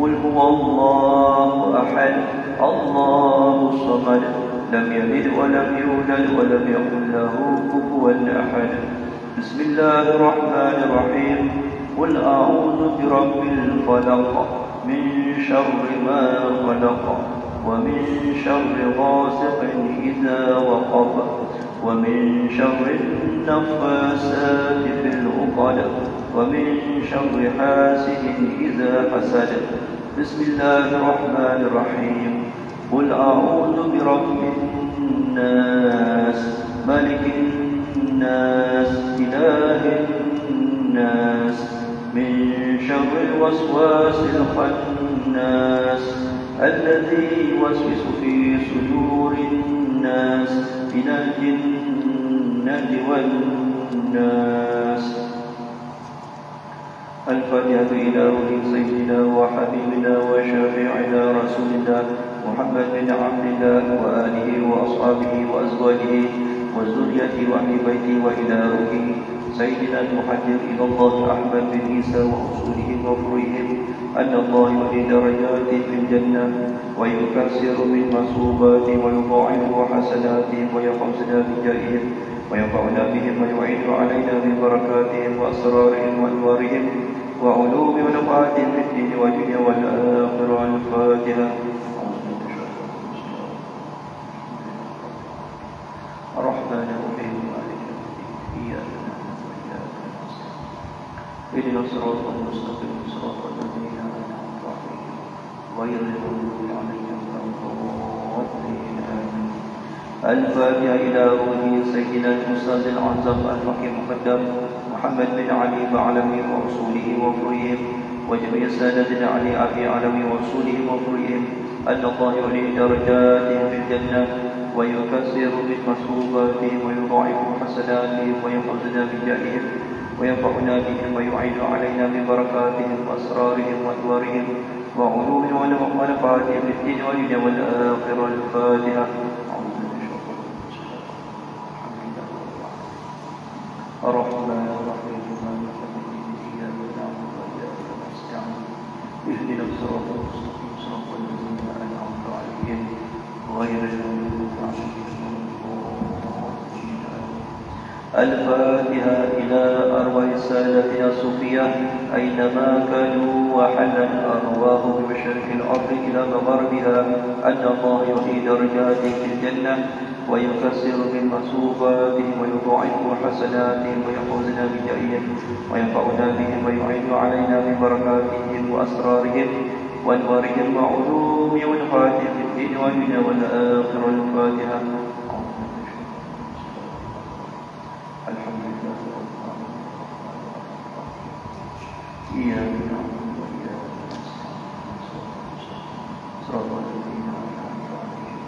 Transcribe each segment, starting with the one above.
قل هو الله أحد الله الصمد لم يلد ولم يولد ولم يكن له كفوا أحد. بسم الله الرحمن الرحيم. قل أعوذ برب الفلق من شر ما خلق ومن شر غاسق إذا وقب ومن شر النفاسات في العقد ومن شر حاسد إذا حسد. بسم الله الرحمن الرحيم. قل أعوذ برب الناس ملك الناس إله الناس من شر الوسواس الخناس الذي يوسوس في صدور الناس من الجنة والناس. الفاتحة إلى روح سيدنا وحبيبنا وشافعنا رسول الله محمد بن عبد الله وآله وأصحابه وأزواجه وذريته وأهل بيته وإلى روح سيدنا المحجر إلى الله أحمد بن عيسى وأصولهم وفروعهم أن الله يؤتي درجات في الجنة ويكسر من مصوباتهم ويضاعف حسناتهم ويخمسنا بجائهم وينفعنا بهم ويعيد علينا ببركاتهم وأسرارهم وأنوارهم وعلوم ونفعاتهم في الدين والدنيا والآخرة. الفاتحة. الرحمن الرحيم مالك يوم الدين إياك نعبد وإياك نستعين اهدنا الصراط المستقيم صراط الذين أنعمت عليهم غير المغضوب عليهم ولا الضالين آمين. الفاتحة إلى روح سيدنا الأستاذ الأعظم الفقيه المقدم محمد بن علي بعلمي ورسوله وفروعهم وجميع سادتنا علي أبي علمي ورسوله وفروعهم أن الله يعلي درجاتهم في الجنة ويكسر من مصروفاتهم ويضاعف حسناتهم ويفوزنا بجاههم وينفعنا بهم ويعين علينا ببركاتهم وأسرارهم وأنوارهم وعلومهم ونفعاتهم في الدين والدنيا والآخرة. الفاتحة. الرحمن الرحيم مالك يوم الدين إياك نعبد وإياك نستعين اهدنا الصراط المستقيم صراط الذين أنعمت عليهم غير المغضوب عليهم ولا الضالين. الفاتحة إلى أرواح سادتنا الصوفية أينما كانوا وحلت أرواحهم بمشارق الأرض إلى مغاربها أن الله يعطي درجاتهم في الجنة ويكسر من مصوباتهم ويضاعف حسناتهم ويفوزنا بجاههم وينفعنا بهم ويعين علينا ببركاتهم وأسرارهم وأنوارهم وعلوم ونفعاتهم في الدين والدنيا والآخرة. الفاتحة. الحمد لله رب العالمين إياك نعبد وإياك نستعين صراط الذين أنعمت عليهم.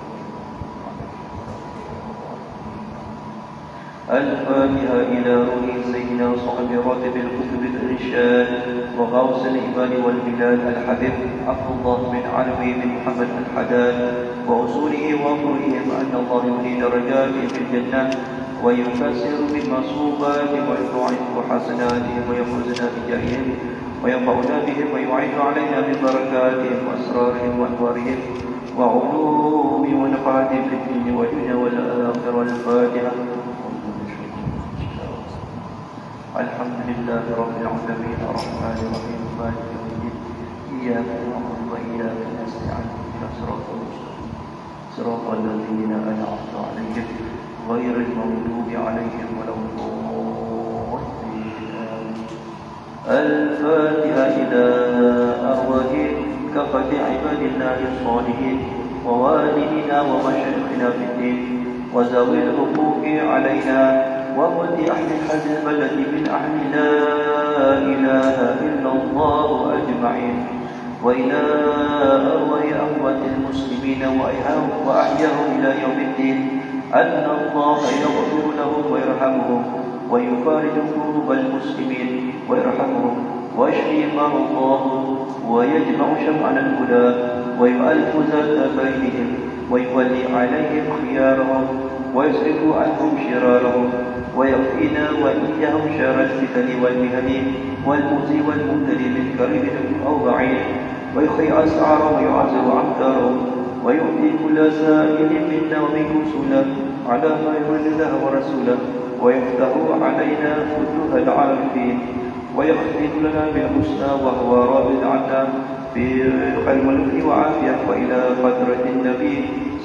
الفاتحة إلى روح سيدنا صاحب راتب الكتب الإرشاد وغوث العباد والبلاد الحبيب عبد الله بن علوي بن محمد الحداد وأصوله وفروعهم أن الله يولي درجاتهم في الجنة ويكسر من مصوباتهم ويضاعف حسناتهم ويفوزنا بجاههم وينفعنا بهم ويعين علينا ببركاتهم وأسرارهم وأنوارهم وعلوم ونفعاتهم في الدين والدنيا والآخرة. الفاتحة. الحمد لله رب العالمين الرحمن الرحيم مالك يوم الدين إياك نعبد وإياك نستعين اهدنا الصراط المستقيم صراط الذين أنعمت عليهم غير المغضوب عليهم ولا الضالين. الفاتحة إلى أرواح كافة عباد الله الصالحين ووالدنا ومشايخنا في الدين وذوي الحقوق علينا ومد أهل هذه البلد من أهل لا إله إلا الله أجمعين وإلى أرواح أموات المسلمين وأحياهم إلى يوم الدين أن الله يغفر لهم ويرحمهم ويفارج كروب المسلمين ويرحمهم ويشفي مرضاهم ويجمع شمعنا الهدى ويؤلف ذات بينهم ويولي عليهم خيارهم ويصرف عنهم شرارهم ويكفينا وإياهم شر الفتن والمهن والمؤذي والمبتلي من قريب أو بعيد ويخيع أسعار ويعزر أعذاره ويؤتي كل سائل منا ومنكم سؤلا على ما يرضي الله ورسوله ويفتح علينا فتوح العارفين ويختم لنا بالحسنى وهو راض عنا بخير واليمن وعافية وإلى قدرة النبي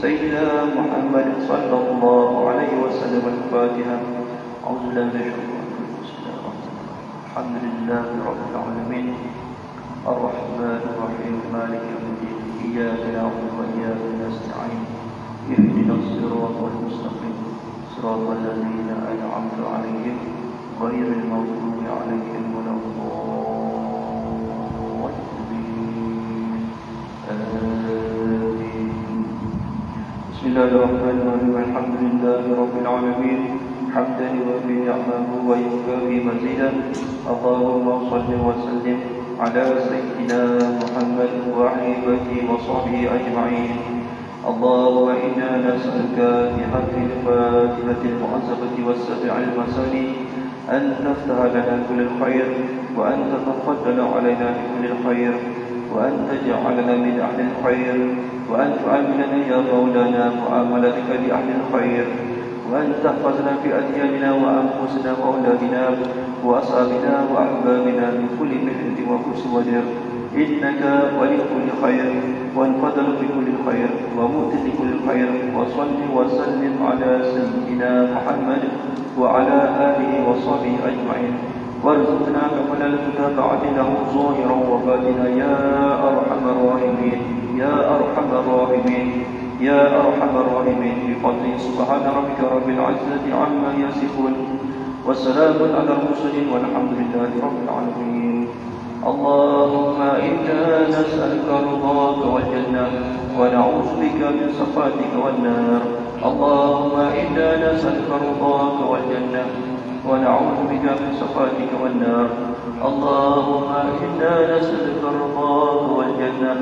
سيدنا محمد صلى الله عليه وسلم. الفاتحة. أعوذ بالله من الشيطان الرجيم. الحمد لله رب العالمين الرحمن الرحيم مالك يوم الدين إياك نعبد وإياك نستعين اهدنا الصراط المستقيم صراط الذين أنعمت عليهم غير المغضوب عليهم ولا الضالين. آمين. بسم الله الرحمن الرحيم. الحمد لله رب العالمين حمدا يوافي نعمه ويكافي مزيدا. اللهم صل وسلم على سيدنا محمد وعلى وصحبه أجمعين. اللهم إنا نسألك بحق الفاتحة المعزبة والسبع المثاني أن تفتح لنا كل الخير وأن تتفضل علينا بكل الخير وأن تجعلنا من أهل الخير وأن تعاملنا يا مولانا معاملتك لأهل الخير وأن تحفظنا في أدياننا وأنفسنا وأولادنا وأصحابنا وأحبابنا من كل مهنة وكس ودر إنك ولي كل خير وانفضل بكل خير ومؤت لكل خير. وصل وسلم على سيدنا محمد وعلى آله وصحبه أجمعين وارزقنا كمال المتابعة له ظاهرا وباطنا يا أرحم الراحمين يا أرحم الراحمين يا أرحم الراحمين. بفضل سبحان ربك رب العزة عما يصفون والسلام على المرسلين والحمد لله رب العالمين. اللهم إنا نسألك رضاك والجنة ونعوذ بك من سخطك والنار. اللهم إنا نسألك رضاك والجنة ونعوذ بك من سخطك والنار. اللهم إنا نسألك رضاك والجنة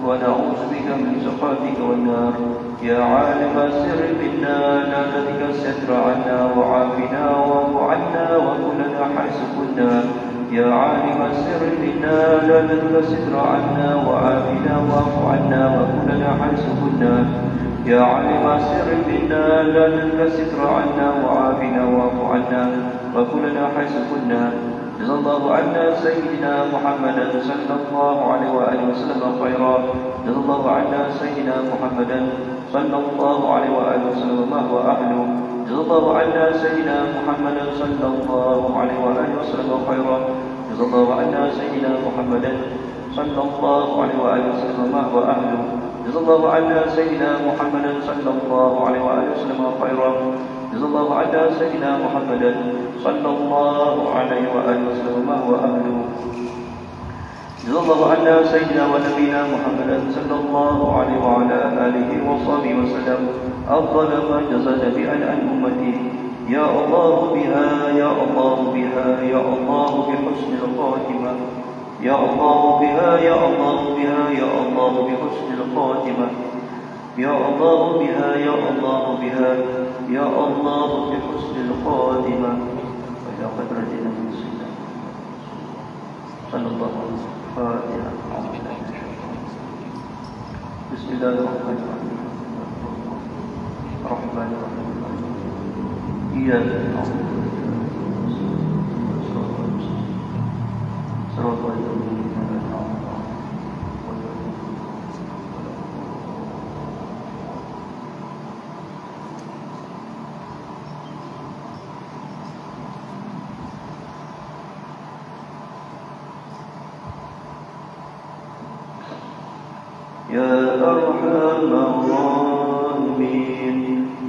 ونعوذ بك من سخطك والنار. يا عالم السر منا لا تدك الستر عنا وعافنا واعف عنا وكلنا حيث كنا. يا عالم السر منا لا تدك الستر عنا وعافنا واعف عنا وكلنا حيث كنا. يا عالم السر منا لا تدك الستر عنا وعافنا واعف عنا وكلنا حيث كنا. جزا الله عنا سيدنا محمدا صلى الله عليه وآله وسلم خيرا. جزا الله عنا سيدنا محمدا صلى الله عليه وآله وسلم ما هو أهله. جزا الله عنا سيدنا محمدا صلى الله عليه وآله وسلم خيرا. جزا الله عنا سيدنا محمدا صلى الله عليه وآله وسلم ما هو أهله. جزا الله عنا سيدنا محمدا صلى الله عليه وآله وسلم خيرا. جزا الله عنا سيدنا محمدا صلى الله عليه وآله وسلم ما هو أهله. جزا الله عنا سيدنا ونبينا محمدا صلى الله عليه وعلى آله وصحبه وسلم أفضل ما جزى جميعا عن أمتي. يا الله بها يا الله بها يا الله بحسن الخاتمة. يا الله بها يا الله بها يا الله بحسن الخاتمة. يا الله بها يا الله بها يا الله بحسن الخاتمة. وإلى قدرة النبي صلى الله عليه وسلم. بسم الله الرحمن الرحيم. الرحمن الرحيم إياك نعبد صراط الذين أنعمت عليهم. يا أرحم الراحمين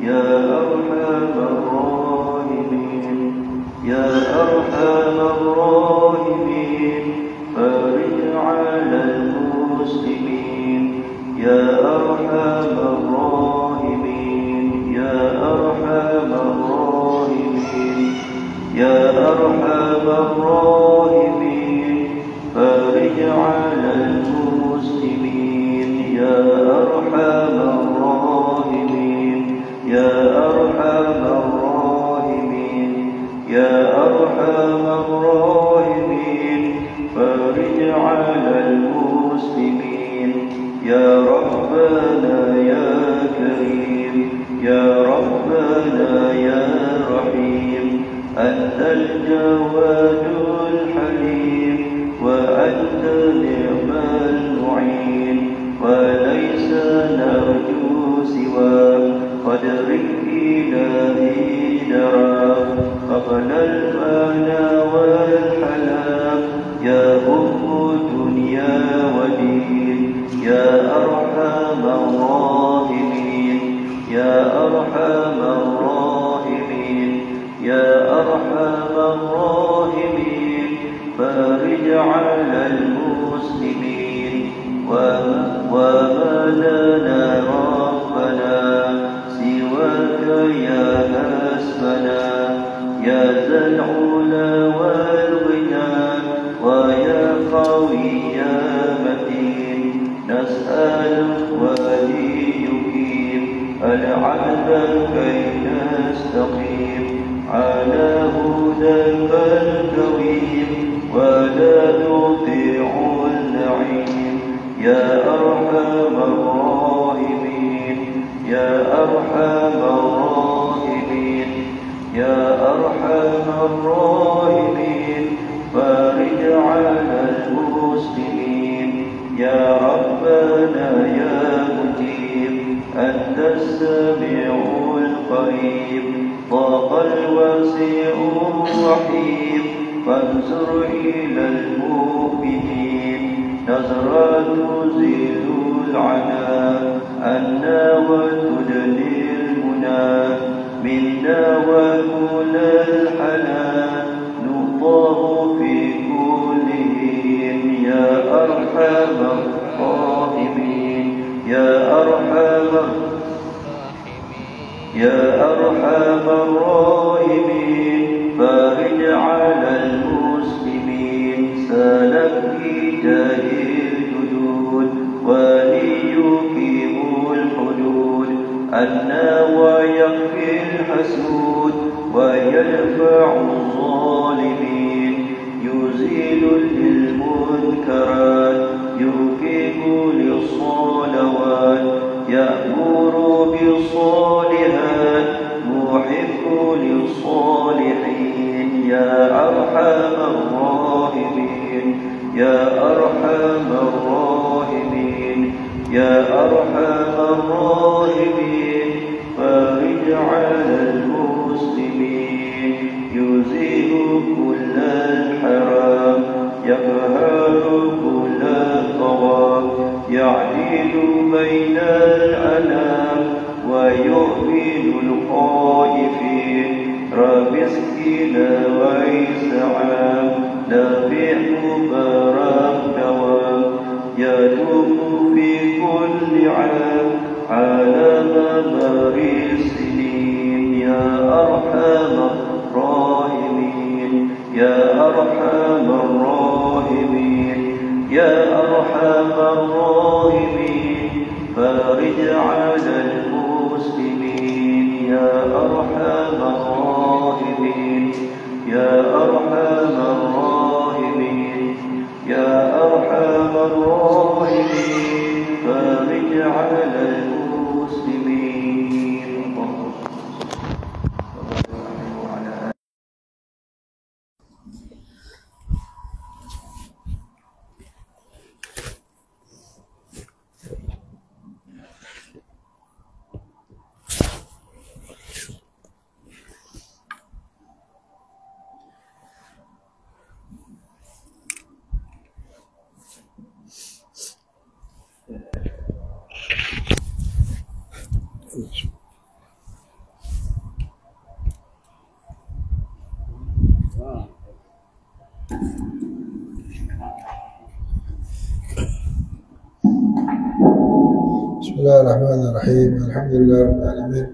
يا أرحم الراحمين يا أرحم الراحمين فارج على المسلمين. يا أرحم الراحمين يا أرحم الراحمين يا أرحم الراحمين فارج على المسلمين. يا أرحم الراحمين يا أرحم الراحمين يا أرحم الراحمين فارج على المسلمين. يا ربنا يا كريم يا ربنا يا رحيم أنت الجواد الحليم وأنت نعم المعين وليس نرجو سواك قدرك إلهي درى قبل المنى والحلام يا أم دنيا ودين يا أرحم الراحمين يا أرحم الراحمين يا أرحم الراحمين فارج على المسلمين وما لنا ربنا سواك يا حسبنا يا ذا العلا والغنى ويا قوي يا متين نسألك وليقيم العدل كي نستقيم على هداك القويم ولا نطيع اللعين يا أرحم الراحمين يا أرحم الراحمين يا أرحم الراحمين فارج على المسلمين يا ربنا يا مجيب أنت السميع القريب ضاق الواسع الرحيم فانظر إلى المؤمنين نظرة تزيل العناء عنا وتدني المنى منا وكل الحنان نطاه في كلهم يا أرحم الراحمين يا أرحم الراحمين فارج على المسلمين سالك إيجاد الجدود وليقيم الحدود عنا ويكفي الحسود ويدفع الظالمين يزيل المنكرات يقيم للصلوات يأمر بالصالحات محب للصالحين يا أرحم الراحمين يا أرحم الراحمين يا أرحم الراحمين فارج على المسلمين يزيل كل الحرام يقهر كل الطغى يعدل بين الأنام ويؤمن الخائفين رب اسقنا ويسعى نافع مبارك دوام يدوم في كل عام على ممر السنين يا أرحم الراحمين يا أرحم الراحمين يا أرحم الراحمين فارج على المسلمين يا أرحم الراحمين يا أرحم الراحمين يا أرحم الراحمين فارج على المسلمين بسم الله الرحمن الرحيم الحمد لله رب العالمين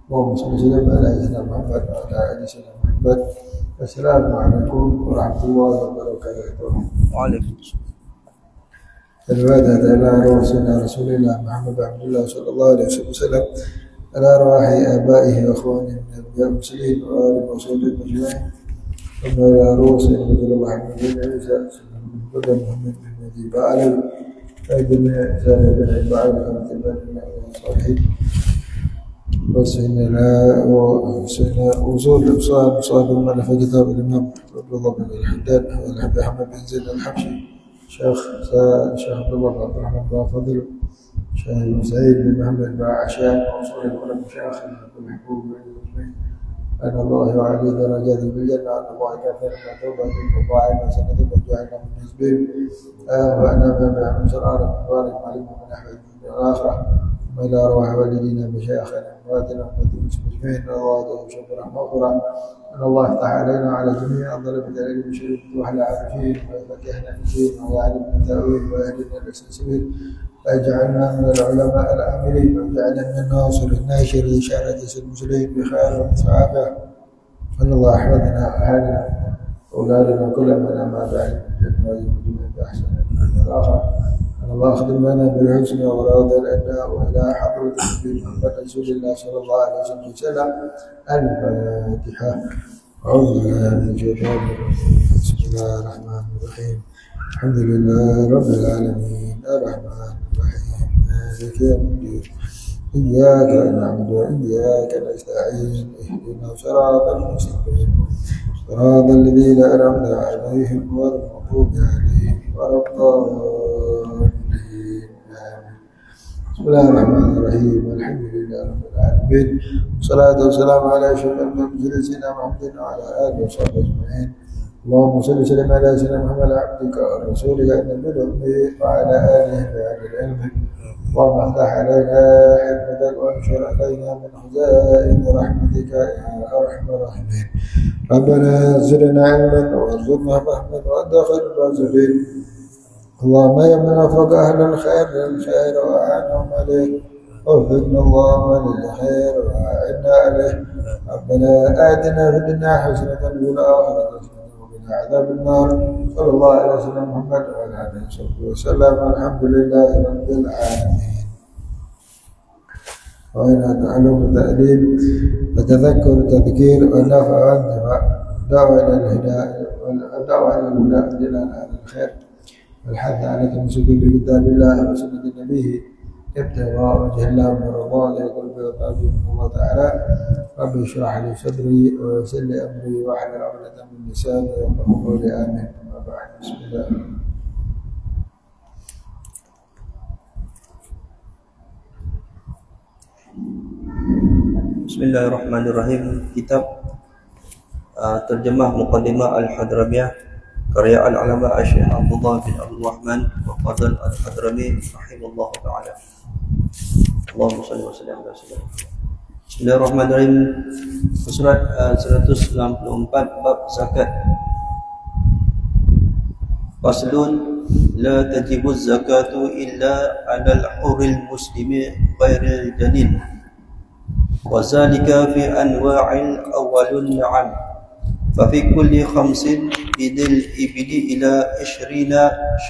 اللهم صل وسلم على سيدنا محمد وعلى آل سيدنا محمد السلام عليكم ورحمة الله وبركاته. وعليكم السلام. الفاتحة إلى روح سيدنا رسول الله محمد عبد الله صلى الله عليه وسلم على أرواح آبائه وأخوانه من الأنبياء والمرسلين وآل وصحبه أجمعين ثم إلى روح سيدنا محمد بن عيسى سيدنا محمد بن مهدي جميع زائرين البعض من تبنى الصالحين وحسن وصول الإبصار مصاب المال في كتاب الإمام رضا بن الحداد والحبي أحمد بن زيد الحبشي شيخ عبد الله عبد الرحمن بن فضل شيخ سعيد بن محمد بن عشان وصول العلم شيخ المحبوب أن الله يعلي درجاته بالجنة أن الله كافر ما توبة المطاعم وسنة وجعلنا من حزبهم وأنا بما من شرار مبارك عليكم من أحمد الآخرة وإلى أرواح والدينا مشايخنا أمواتنا ومسلمين الله وشكر مغفرة أن الله يفتح علينا وعلى جميع الظلمة العلم الشريف وأهل العارفين ويفكهنا في الدين ويعلمنا التأويل ويهدينا السبيل ويجعلنا من العلماء العاملين ويجعلنا من الناصر الناشر لإشارة المسلمين بخير وعافية أن الله يحفظنا أهلنا أولادنا كل من أما بعد الجنة ويجعلنا بأحسن الآخرة أن الله أخدمنا بالحسن وأراد الأداء وإلى حضرة النبي محمد رسول الله صلى الله عليه وسلم الفاتحة. أعوذ بالله من الشيطان الرجيم بسم الله الرحمن الرحيم الحمد لله رب العالمين الرحمن الرحيم مالك يوم الدين إياك نعبد وإياك نستعين اهدنا صراط المستقيم صراط الذين أنعمت عليهم غير المغضوب عليهم ولا الضالين. بسم الله الرحمن الرحيم الحمد لله رب العالمين والصلاة والسلام على أشرف المرسلين سيدنا محمد وعلى آله وصحبه أجمعين. اللهم صل وسلم على سيدنا محمد عبدك ورسولك النبي الأمي وعلى آله وأهل العلم. اللهم افتح علينا حكمتك وانشر علينا من خزائن رحمتك يا أرحم الراحمين. ربنا زدنا علما وارزقنا فهما وأنت خير الرازقين. اللهم يا من وفق أهل الخير للخير وأعنهم عليه ووفقنا اللهم للخير وأعنا عليه. ربنا آتنا في الدنيا حسنة وفي الآخرة حسنة وقنا عذاب النار. صلى الله على سيدنا محمد وعلى آله وصحبه وسلم والحمد لله رب العالمين. وإلى تعلم التأديب وتذكر التذكير والنفع والانتفاع دعوة إلى الهداية والدعوة إلى الهدى دلالة على الخير والحث على التمسك بكتاب الله وسنة نبيه ابتغاء وجه الله من رضاه لقلب وقلبه من الله تعالى. رب اشرح لي صدري ويسر لي أمري واحلل عقدة من لساني يفقهوا قولي آمين. أما بعد بسم الله. Bismillahirrahmanirrahim. Kitab terjemah Muqaddimah Al-Hadramiyah karya Al-Alama Syekh Abdullah bin Abdul Rahman wa Fadl Al-Hadrami rahimahullah ta'ala. Allahumma salli wa sallim ala sayyidina. Bismillahirrahmanirrahim. Surat 194 bab zakat. Faslun la tajibu zakatu illa 'alal hurril muslimi ghairil janin. وذلك في أنواع أول النعم ففي كل 5 من الإبل إلى 20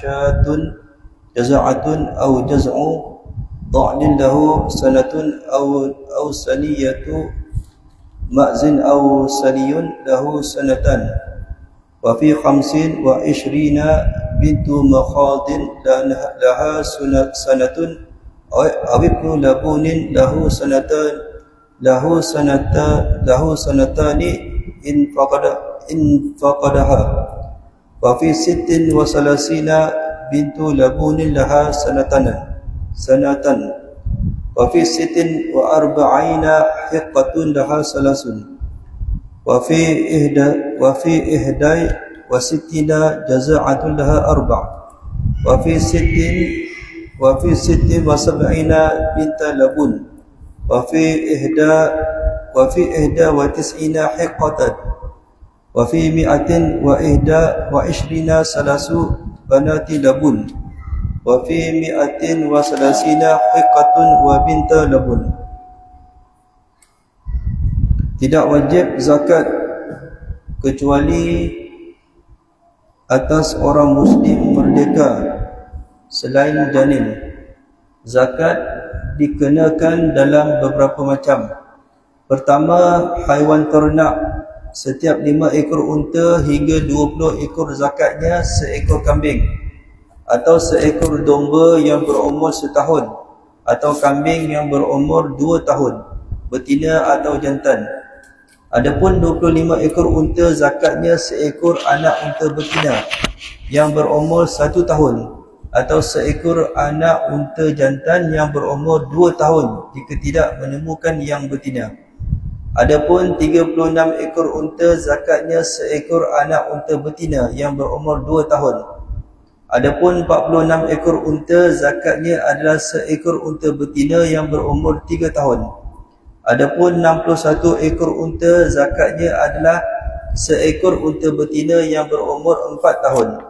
شاة جزعة أو جزع ضأن له سنة أو سنية مأز أو سني له سنتان وفي 25 بنت مخاض لها سنة أو ابن لبون له سنتان إن فقدها وفي 36 بنت لبون لها سنة وفي 46 حقة لها 3 وفي 61 جزاعة لها 4 وفي 76 بنت لبون وفي 91 حقة وفي 121 3 بنات لبون وفي 130 حقة وبنت لبون. Tidak wajib zakat kecuali atas orang muslim merdeka selain janin. Zakat dikenakan dalam beberapa macam. Pertama, haiwan ternak. Setiap 5 ekor unta hingga 20 ekor zakatnya seekor kambing. atau seekor domba yang berumur setahun, atau kambing yang berumur 2 tahun, betina atau jantan. Adapun 25 ekor unta, zakatnya seekor anak unta betina yang berumur 1 tahun, atau seekor anak unta jantan yang berumur 2 tahun jika tidak menemukan yang betina. Adapun 36 ekor unta, zakatnya seekor anak unta betina yang berumur 2 tahun. Adapun 46 ekor unta, zakatnya adalah seekor unta betina yang berumur 3 tahun. Adapun 61 ekor unta, zakatnya adalah seekor unta betina yang berumur 4 tahun.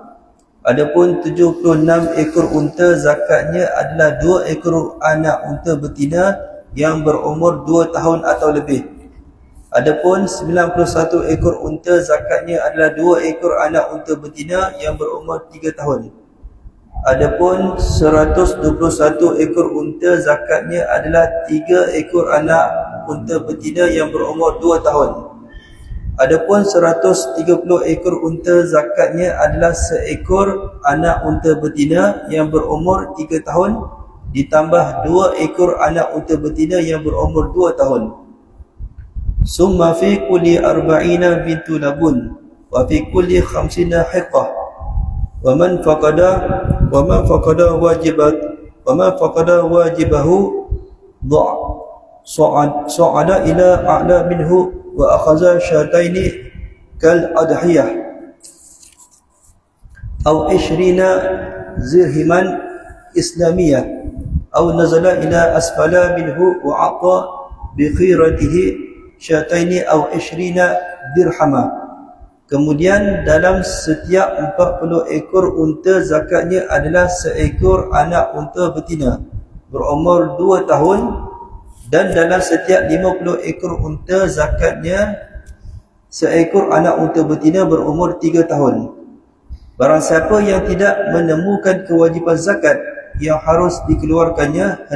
Adapun 76 ekor unta, zakatnya adalah 2 ekor anak unta betina yang berumur 2 tahun atau lebih. Adapun 91 ekor unta, zakatnya adalah 2 ekor anak unta betina yang berumur 3 tahun. Adapun 121 ekor unta, zakatnya adalah 3 ekor anak unta betina yang berumur 2 tahun. Adapun 130 ekor unta, zakatnya adalah seekor anak unta betina yang berumur 3 tahun ditambah 2 ekor anak unta betina yang berumur 2 tahun. Summa fi kulli 40 bintu labun wa fi kulli 50 hiqah wa man faqada wajibahu sa'ada ila a'la minhu wa akhadha syataini kal adhiyah aw 20 zirhiman islamiyah aw nazala ila asfala minhu wa aqa bi khiratihi syataini aw 20 dirhama. Kemudian dalam setiap 40 ekor unta, zakatnya adalah seekor anak unta betina berumur 2 tahun, dan dalam setiap 50 ekor unta, zakatnya seekor anak unta betina berumur 3 tahun. Barang siapa yang tidak menemukan kewajipan zakat yang harus dikeluarkannya,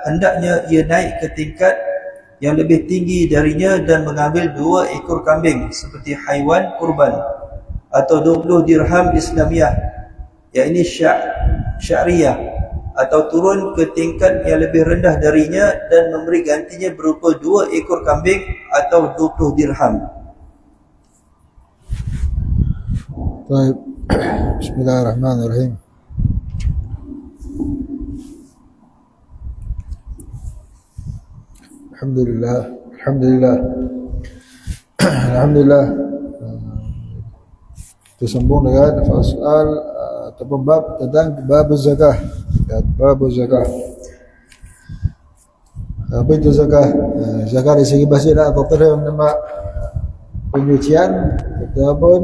hendaknya ia naik ke tingkat yang lebih tinggi darinya dan mengambil 2 ekor kambing seperti haiwan kurban, atau 20 dirham Islamiah, yakni syariah, atau turun ke tingkat yang lebih rendah darinya dan memberi gantinya berupa 2 ekor kambing atau 20 dirham. Baik. Bismillahirrahmanirrahim. Alhamdulillah. Tersambung dengan soal ataupun bab tentang bab zakah. Bab zakah. Apa itu zakah? Zakah dari segi bahasa atau term nama penyucian ataupun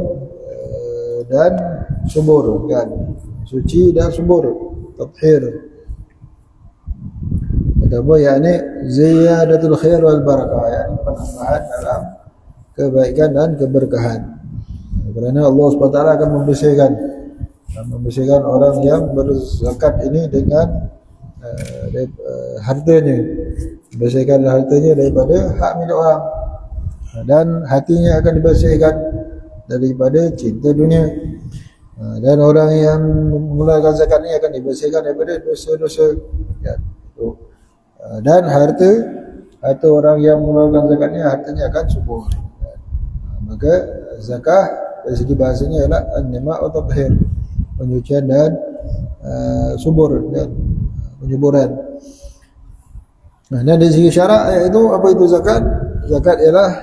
dan subur, kan? Suci dan subur, tathhir. Apa yakni ziyadatul khair wal barakah, yakni penambahan dalam kebaikan dan keberkahan. Kerana Allah SWT akan membersihkan orang yang berzakat ini dengan hartanya, membersihkan hartanya daripada hak milik orang, dan hatinya akan dibersihkan daripada cinta dunia, dan orang yang mengeluarkan zakat ini akan dibersihkan daripada dosa-dosa, ya. Dan harta orang yang mengeluarkan zakatnya, hartanya akan subur. Maka zakah dari segi bahasanya adalah an-nima' wa tathhir, penyucian dan subur dan penyuburan. Dan dari segi syarak, iaitu apa itu zakat? Zakat ialah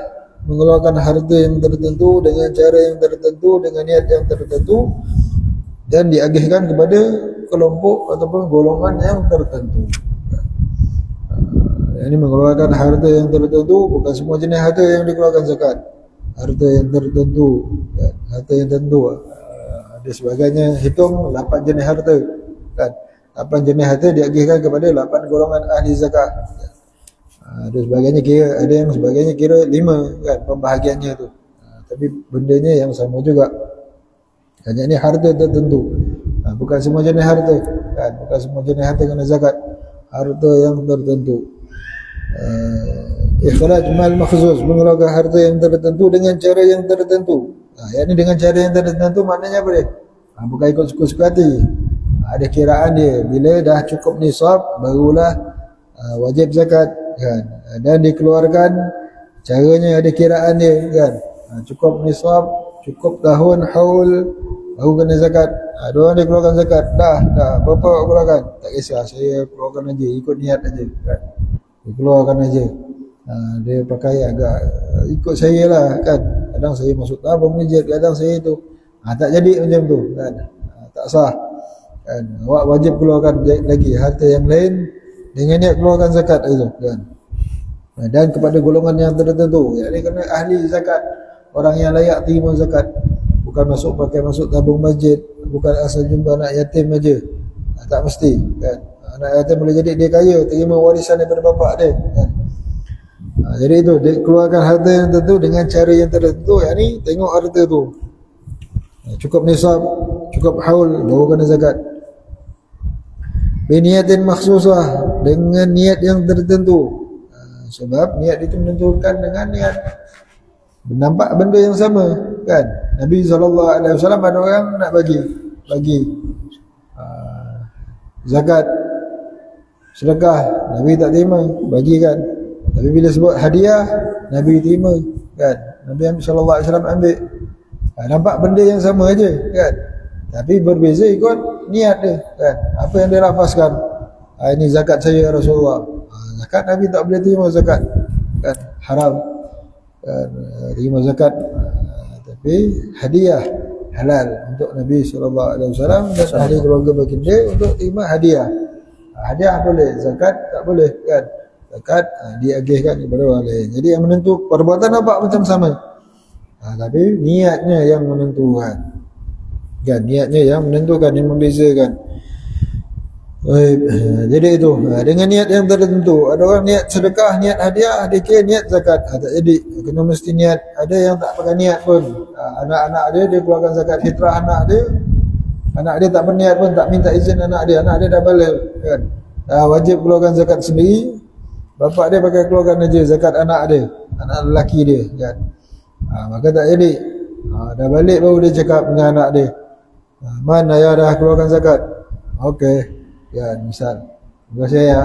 mengeluarkan harta yang tertentu dengan cara yang tertentu, dengan niat yang tertentu, dan diagihkan kepada kelompok ataupun golongan yang tertentu. Ini mengeluarkan harta yang tertentu, bukan semua jenis harta yang dikeluarkan zakat. Harta yang tertentu, kan? Harta yang tentu. Ada sebagainya, hitung 8 jenis harta, kan? 8 jenis harta diagihkan kepada 8 golongan ahli zakat. Ada sebagainya kira, ada yang sebagainya kira 5, kan, pembahagiannya tu. Tapi bendanya yang sama juga. Hanya ini harta tertentu. Bukan semua jenis harta, kan? Bukan semua jenis harta kena zakat. Harta yang tertentu. Ikhraj mal makhzus, mengeluarkan harta yang tertentu dengan cara yang tertentu. Yang ini dengan cara yang tertentu maknanya apa dia? Bukan ikut suka-suka hati. ada kiraan dia. Bila dah cukup nisab barulah wajib zakat kan. Dan dikeluarkan caranya ada kiraan dia kan. Cukup nisab, cukup tahun haul baru kena zakat. Ada orang dia keluarkan zakat, dah berapa keluarkan, tak kisah, saya keluarkan aja, ikut niat aja kan. Dia keluarkan aja. Dia pakai agak ikut saya lah kan. Kadang saya masuk tabung masjid, kadang saya tu tak jadi macam tu kan. Tak sah kan. Awak wajib keluarkan lagi harta yang lain dengan niat keluarkan zakat itu kan. Dan kepada golongan yang tertentu, yakni kena ahli zakat, orang yang layak terima zakat, bukan pakai masuk tabung masjid, bukan asal jumpa anak yatim aja. Tak mesti kan. Anak yatim boleh jadi dia kaya, terima warisan daripada bapak dia kan. Jadi itu dia keluarkan harta yang tertentu dengan cara yang tertentu, yakni tengok harta tu cukup nisab, cukup haul, baru kena zakat. Biniatin makhsusah, dengan niat yang tertentu. Sebab niat itu menentukan dengan niat. Nampak benda yang sama kan. Nabi SAW ada orang nak bagi zakat, sedekah, Nabi tak terima, bagi kan. Tapi bila sebut hadiah, Nabi terima kan. Nabi SAW ambil. Nampak benda yang sama aja kan. Tapi berbeza ikut niat dia kan. Apa yang dia lafazkan. Ini zakat saya Rasulullah. Zakat Nabi tak boleh terima zakat kan, haram kan, terima zakat. Tapi hadiah halal untuk Nabi SAW dan ahli keluarga baginda untuk terima hadiah. Hadiah boleh, zakat tak boleh kan. Zakat diagihkan kepada orang lain. Jadi yang menentu perbuatan nampak macam sama, tapi niatnya yang menentukan kan, niatnya yang menentukan, yang membezakan. Jadi itu dengan niat yang tertentu. Ada orang niat sedekah, niat hadiah, dia kira niat zakat, tak jadi. Kena mesti niat. Ada yang tak pakai niat pun. Anak-anak dia keluarkan zakat fitrah anak dia tak berniat pun, tak minta izin anak dia dah balik kan. Wajib keluarkan zakat sendiri. Bapak dia pakai keluarkan aja zakat anak dia, anak lelaki dia kan. Maka tak jadi. Dah balik baru dia cakap dengan anak dia, Man, ayah dah keluarkan zakat. Okey ya, misal terima kasih ya.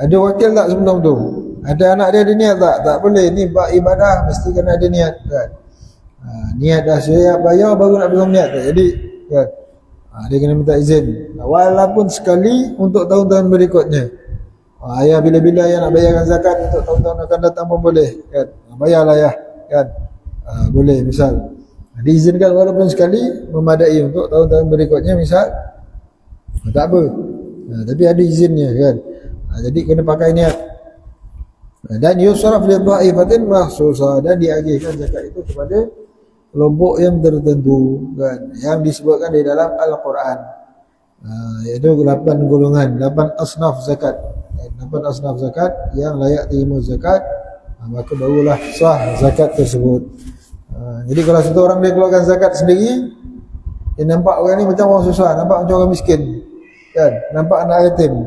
Ada wakil tak sebelum tu? Ada anak dia ada niat tak? Tak boleh. Ni ibadah mesti kena ada niat kan. Niat dah saya bayar baru nak pegang niat tak jadi kan. Dia kena minta izin walaupun sekali untuk tahun-tahun berikutnya. Ayah bila-bila ayah nak bayarkan zakat untuk tahun-tahun akan datang pun boleh kan. Bayarlah ya kan. Boleh misal diizinkan walaupun sekali, memadai untuk tahun-tahun berikutnya misal. Tak apa, tapi ada izinnya kan. Jadi kena pakai niat. Dan yusraf li dha'ifatin mahsusah, dan diagihkan zakat itu kepada kelompok yang tertentu kan, yang disebutkan di dalam Al-Quran, iaitu 8 golongan, 8 asnaf zakat. 8 asnaf zakat yang layak terima zakat, maka barulah sah zakat tersebut. Jadi kalau satu orang dia keluarkan zakat sendiri, dia nampak orang ni macam orang susah, nampak macam orang miskin kan, nampak anak yatim.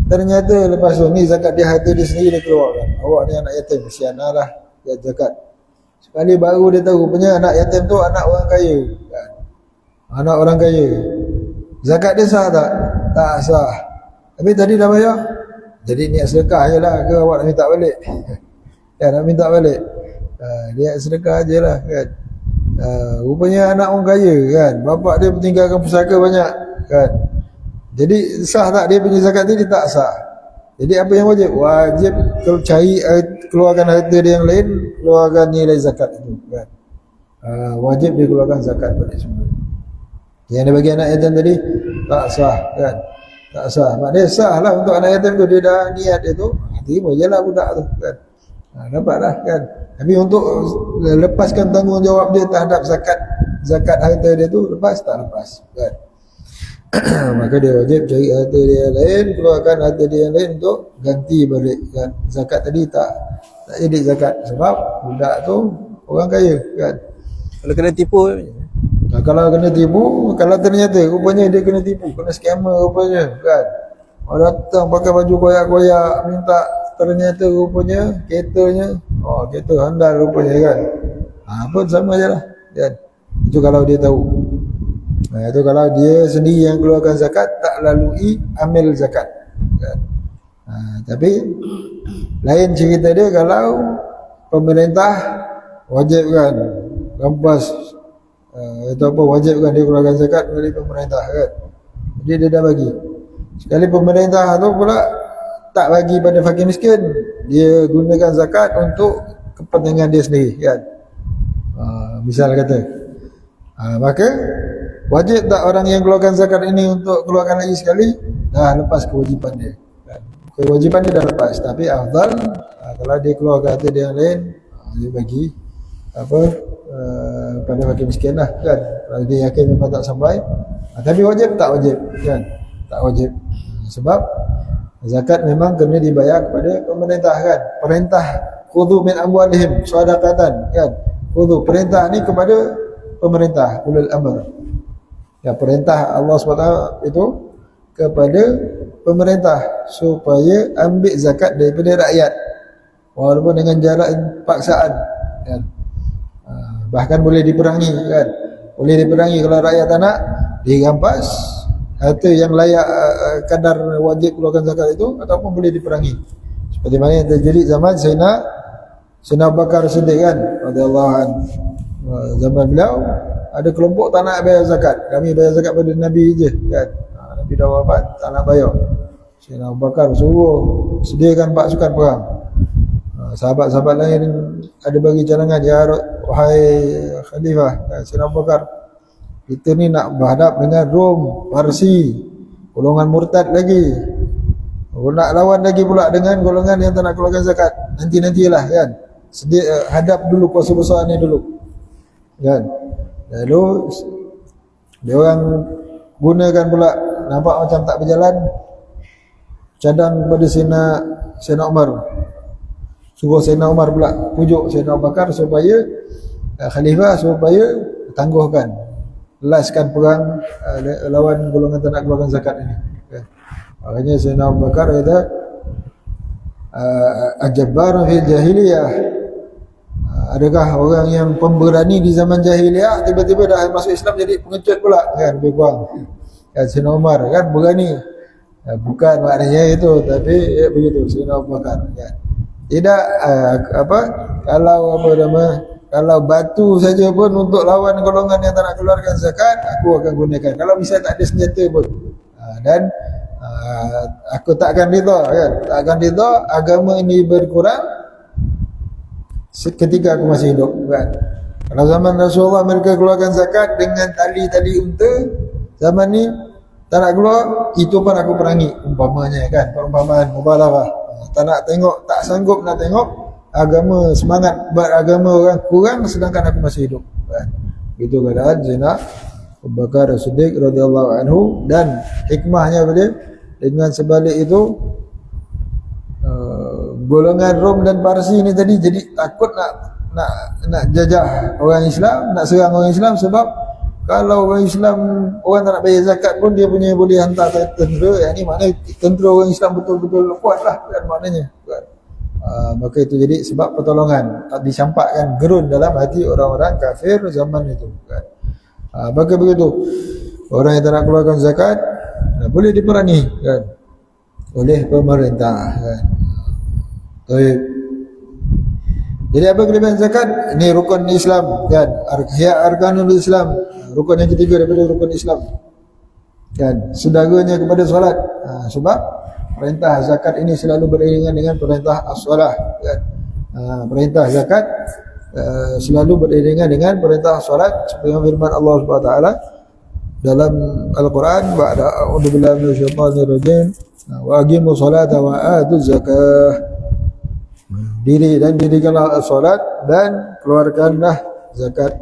Ternyata lepas tu ni zakat dia, harta dia sendiri dia keluarkan. Awak ni anak yatim, kesianlah lah dia zakat. Sekali baru dia tahu rupanya anak yatim tu anak orang kaya kan. Anak orang kaya, zakat dia sah tak? Tak sah. Tapi tadi dah bayar, jadi niat sedekah je lah ke awak nak minta balik? Ya, nak minta balik, niat sedekah je lah kan. Rupanya anak orang kaya kan, bapak dia meninggalkan pusaka banyak kan. Jadi sah tak dia punya zakat tadi? Tak sah. Jadi apa yang wajib? Wajib kalau cari keluarkan harta dia yang lain, keluarkan nilai zakat itu kan. Wajib dia keluarkan zakat balik semua. Yang dia bagi anak yatim tadi tak sah kan. Tak sah. Maknanya sah lah untuk anak yatim tu, dia dah niat itu, terima je lah budak tu kan. Dapat lah kan. Tapi untuk lepaskan tanggungjawab dia terhadap zakat harta dia tu, lepas tak lepas kan. Maka dia wajib cari harta dia yang lain, keluarkan harta dia yang lain untuk ganti balik kan. Zakat tadi tak jadi zakat sebab budak tu orang kaya kan. Kalau kena tipu, kalau kena tipu, kalau ternyata rupanya dia kena tipu, kena scammer rupanya kan. Orang datang pakai baju koyak-koyak minta, ternyata rupanya keretanya, kereta handal rupanya kan. Pun sama je lah kan. Itu kalau dia tahu. Itu kalau dia sendiri yang keluarkan zakat, tak lalui amil zakat kan. Tapi lain cerita dia kalau pemerintah wajibkan rampas atau apa, wajibkan dia keluarkan zakat dari pemerintah kan. Jadi dia dah bagi. Sekali pemerintah tu pula tak bagi pada fakir miskin, dia gunakan zakat untuk kepentingan dia sendiri kan. Misal kata, maka wajib tak orang yang keluarkan zakat ini untuk keluarkan lagi sekali? Dah lepas kewajipan dia kan. Kewajipan dia dah lepas, tapi afdal kalau dia keluarkan harta dia yang lain, dia bagi apa pada fakir miskin lah kan. Kalau dia yakin memang tak sampai, tapi wajib tak wajib kan? Tak wajib. Sebab zakat memang kena dibayar kepada pemerintah kan. Perintah khudhu min amwalihim shadaqatan kan. Khudhu, perintah ni kepada pemerintah, ulul amr. Ya, perintah Allah SWT itu kepada pemerintah supaya ambil zakat daripada rakyat, walaupun dengan jalan paksaan kan. Bahkan boleh diperangi kan. Boleh diperangi kalau rakyat tak nak, dirampas harta yang layak kadar wajib keluarkan zakat itu, ataupun boleh diperangi. Seperti mana yang terjadi zaman Sayyidina Abu Bakar Siddiq kan, radhiyallahu anhu. Zaman beliau ada kelompok tak nak bayar zakat. Kami bayar zakat pada Nabi je kan. Nabi dah wafat, tak nak bayar. Sayyidina Abu Bakar suruh sediakan pasukan perang. Sahabat-sahabat lain ada bagi cadangan, ya wahai khalifah Sayyidina Abu Bakar, kita ni nak berhadap dengan Rom, Parsi, golongan murtad lagi. Nak lawan lagi pula dengan golongan yang tak nak keluarkan zakat. Nanti-nantilah kan. Hadap dulu kuasa besar ni dulu kan. Lalu dia orang gunakan pula, nampak macam tak berjalan, cadang kepada Sayyidina Umar. Suruh Sayyidina Umar pula pujuk Sayyidina Abu Bakar supaya khalifah supaya tangguhkan, laskan perang lawan golongan tak nak keluarkan zakat ini kan. Makanya Sayyidina Abu Bakar kata, ajabbar fil jahiliyah, adakah orang yang pemberani di zaman jahiliyah tiba-tiba dah masuk Islam jadi pengecut pula kan, lebih kurang kan. Sayyidina Umar kan berani, bukan maknanya itu, tapi begitu Sayyidina Abu Bakar kan. Tidak kalau batu saja pun untuk lawan golongan yang tak nak keluarkan zakat, aku akan gunakan. Kalau misalnya tak ada senjata pun, dan aku tak akan rida kan, tak akan rida agama ini berkurang ketika aku masih hidup kan. Kalau zaman Rasulullah mereka keluarkan zakat dengan tali-tali unta, zaman ni tak nak keluar, itu pun aku perangi umpamanya kan, perumpamaan mubalaghah. Tak nak tengok, tak sanggup nak tengok agama, semangat beragama orang kurang sedangkan aku masih hidup kan. Itu keadaan Sayyidina Abu Bakar Siddiq radhiyallahu anhu. Dan hikmahnya apa dia? Dengan sebalik itu golongan Rom dan Parsi ni tadi jadi takut nak jajah orang Islam, nak serang orang Islam. Sebab kalau orang Islam, orang tak nak bayar zakat pun dia punya boleh hantar tentera. Yang ni maknanya tentera orang Islam betul-betul kuat lah kan maknanya kan. Maka itu jadi sebab pertolongan, tak dicampakkan gerun dalam hati orang-orang kafir zaman itu kan. Maka begitu, orang yang tak nak keluarkan zakat boleh diperangi kan oleh pemerintah kan. Jadi apa kelebihan zakat? Ini rukun Islam kan, arkanul Islam, rukun yang ketiga daripada rukun Islam kan. Saudaranya kepada solat, sebab perintah zakat ini selalu beriringan dengan perintah as-salah kan. Perintah zakat selalu beriringan dengan perintah solat, seperti firman Allah Subhanahu wa taala dalam Al-Quran, ba'da a'udzu billahi minasyaitonir rajim, wa aqimus salata wa atuz zakah. Dirikanlah solat dan keluarkanlah zakat.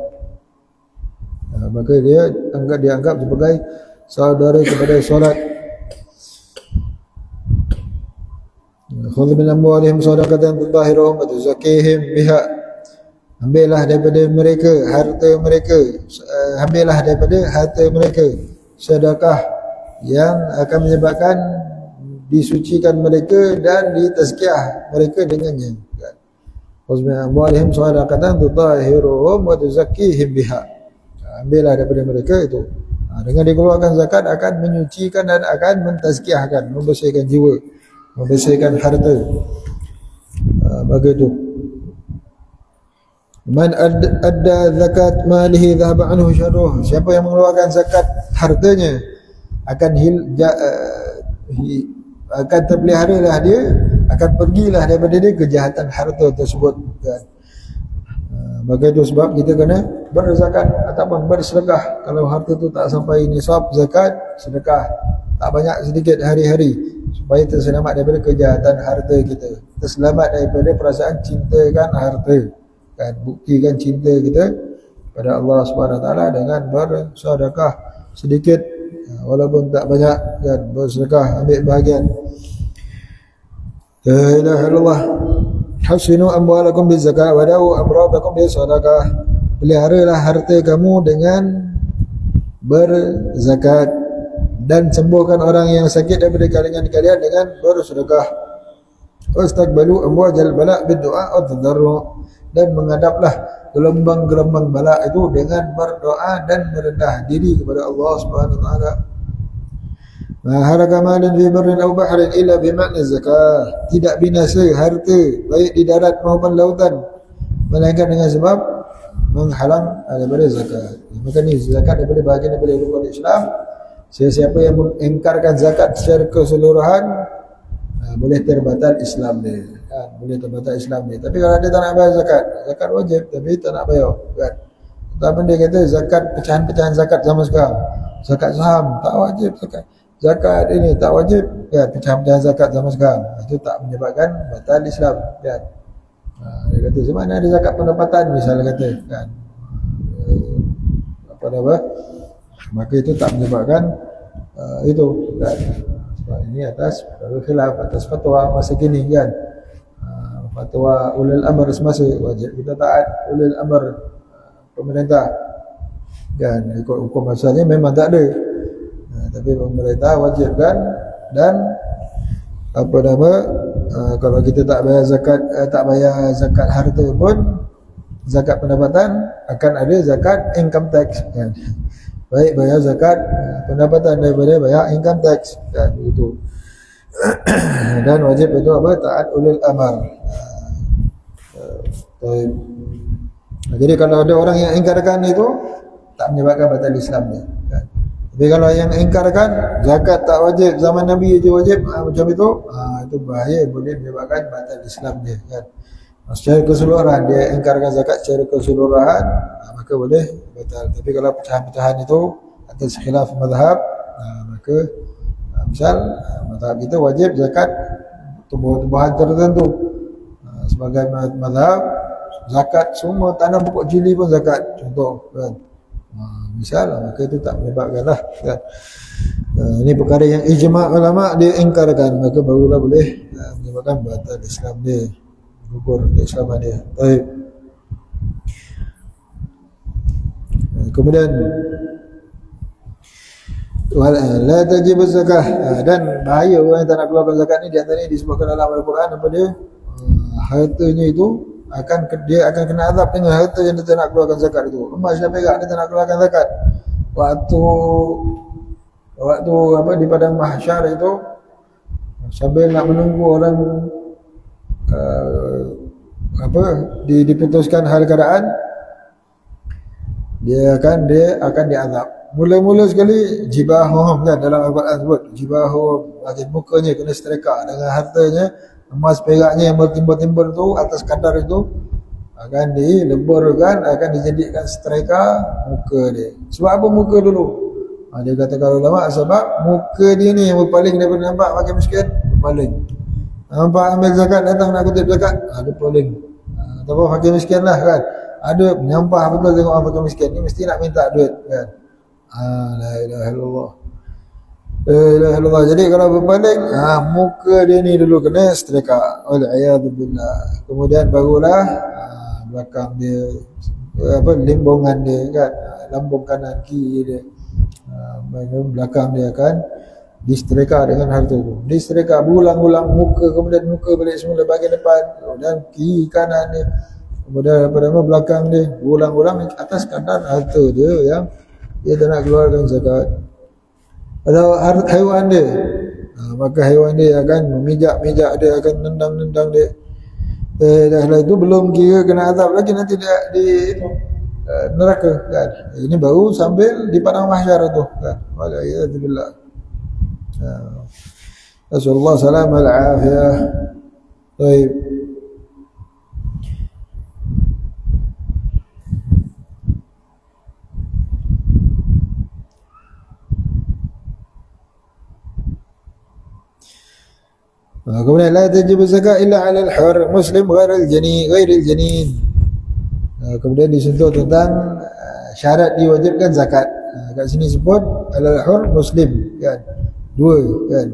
Maka dia dianggap sebagai saudara kepada solat. Khudh min amwalihim shadaqatan tutahhiruhum wa tuzakkihim biha. Ambillah daripada mereka harta mereka, ambillah daripada harta mereka sedekah yang akan menyebabkan disucikan mereka dan ditazkiyah mereka dengannya. Khudh min amwalihim shadaqatan tutahhiruhum wa tuzakkihim biha. Ambillah daripada mereka itu Dengan dikeluarkan zakat akan menyucikan dan akan mentazkiyahkan, membersihkan jiwa, membersihkan harta. Begitu. Man adda zakat malihi dhahaba anhu syarruh. Siapa yang mengeluarkan zakat hartanya akan akan terpeliharalah dia, akan pergilah daripada dia kejahatan harta tersebut kan. Maka itu sebab kita kena berzakat ataupun bersedekah. Kalau harta tu tak sampai nisab zakat, sedekah tak banyak sedikit hari-hari supaya terselamat daripada kejahatan harta kita, terselamat daripada perasaan cintakan harta kan. Buktikan cinta kita pada Allah Subhanahu Wa Taala dengan bersedekah sedikit walaupun tak banyak kan, bersedekah, ambil bahagian. La ilaha illallah. Hasinu amwalakum bizakah wa da'u amradakum bisadaqah. Peliharalah harta kamu dengan berzakat dan sembuhkan orang yang sakit daripada kalangan kalian dengan bersedekah. Wastaqbalu amwajal bala' bid-du'a wa tadarru'. Dan menghadaplah gelombang-gelombang bala itu dengan berdoa dan merendah diri kepada Allah Subhanahu Wa Taala. Ma haraka malun fi barrin aw bahrin illa bi ma'na zakah. Tidak binasa harta baik di darat maupun lautan melainkan dengan sebab menghalang daripada zakat. Maka ni zakat daripada bahagian daripada rukun Islam. Siapa yang mengingkarkan zakat secara keseluruhan boleh terbatal Islam dia kan, boleh terbatal Islam dia. Tapi kalau dia tak nak bayar zakat wajib tapi tak nak bayar kan. Tapi dia kata zakat, pecahan-pecahan zakat zaman sekarang, zakat saham tak wajib, zakat ini tak wajib kan, pecahan-pecahan zakat zaman sekarang itu tak menyebabkan batal Islam kan. Dia kata semana ada zakat pendapatan misalnya kata kan, apa maka itu tak menyebabkan itu kan. Sebab ini atas khilaf, atas fatwa masa kini kan. Fatwa ulil amr semasa wajib kita taat ulil amr pemerintah kan. Ikut hukum asalnya memang tak ada, tapi pemerintah wajib kan. Dan apa nama, kalau kita tak bayar zakat harta pun, zakat pendapatan, akan ada zakat income tax kan. Baik bayar zakat pendapatan daripada bayar income tax kan, begitu. Dan wajib itu apa? Taat ulil amar. Jadi kalau ada orang yang ingkarkan itu tak menyebabkan batal Islam dia kan. Tapi kalau yang ingkarkan zakat tak wajib, zaman Nabi je wajib, macam itu bahaya, boleh menyebabkan batal Islam dia kan. Secara keseluruhan dia ingkarkan zakat secara keseluruhan, maka boleh batal. Tapi kalau pecahan-pecahan itu atas khilaf mazhab, maka misal mazhab kita wajib zakat tumbuh-tumbuhan tertentu. Sebagai mazhab zakat semua tanam pokok cili pun zakat contoh kan. Misal maka itu tak menyebabkanlah kan. Ini perkara yang ijma' ulama dia ingkarkan, maka barulah boleh menyebabkan batal Islam dia, gugur keislaman dia. Baik. Kemudian la tajib zakah, dan bahaya orang yang tak nak keluarkan zakat ni, di antaranya disebutkan dalam Al-Quran apa dia, hartanya itu dia akan kena azab dengan harta yang dia tak nak keluarkan zakat itu. Umar Syafi'i dia tak nak keluarkan zakat waktu apa di padang mahsyar itu, sambil nak menunggu orang diputuskan hal keadaan, dia akan diazab. Mula-mula sekali jibahum kan, dalam Al-Quran sebut jibahum, bahagian mukanya kena setrika dengan hartanya, emas peraknya yang bertimbul-timbul tu atas kadar itu akan dileburkan, akan dijadikan setrika muka dia. Sebab apa muka dulu? Dia kata kalau ulama, sebab muka dia ni yang berpaling daripada nampak makin miskin, berpaling. Nampak ambil zakat, datang nak kutip zakat, ada paling. Ataupun fakir miskin lah kan, ada menyampah betul tengok orang fakir miskin ni mesti nak minta duit kan. La ilaha illallah. La ilaha illallah. Jadi kalau berpaling, muka dia ni dulu kena setrika, wal'iyadzubillah. Kemudian barulah belakang dia, limbongan dia kan, lambung kanan kiri dia, belakang dia akan disetrika dengan harta tu. Disetrika berulang-ulang muka, kemudian muka balik semula bahagian depan, dan kiri kanan dia, kemudian belakang dia, berulang-ulang atas kadar harta dia yang dia tak nak keluarkan zakat. Atau haiwan dia, maka haiwan dia akan memijak-mijak dia, akan nendang-nendang dia. Dah itu belum kira kena azab lagi, nanti dia di neraka kan. Ini baru sambil di padang mahsyar tu kan. Waliyadzubillah. Nasallallahu salamah al-afiyah. Baik. Kemudian la tajib zakat illa 'ala al-hur muslim ghairil janin. Kemudian disentuh tentang syarat diwajibkan zakat. Kat sini sebut al-hur muslim kan. Dua kan.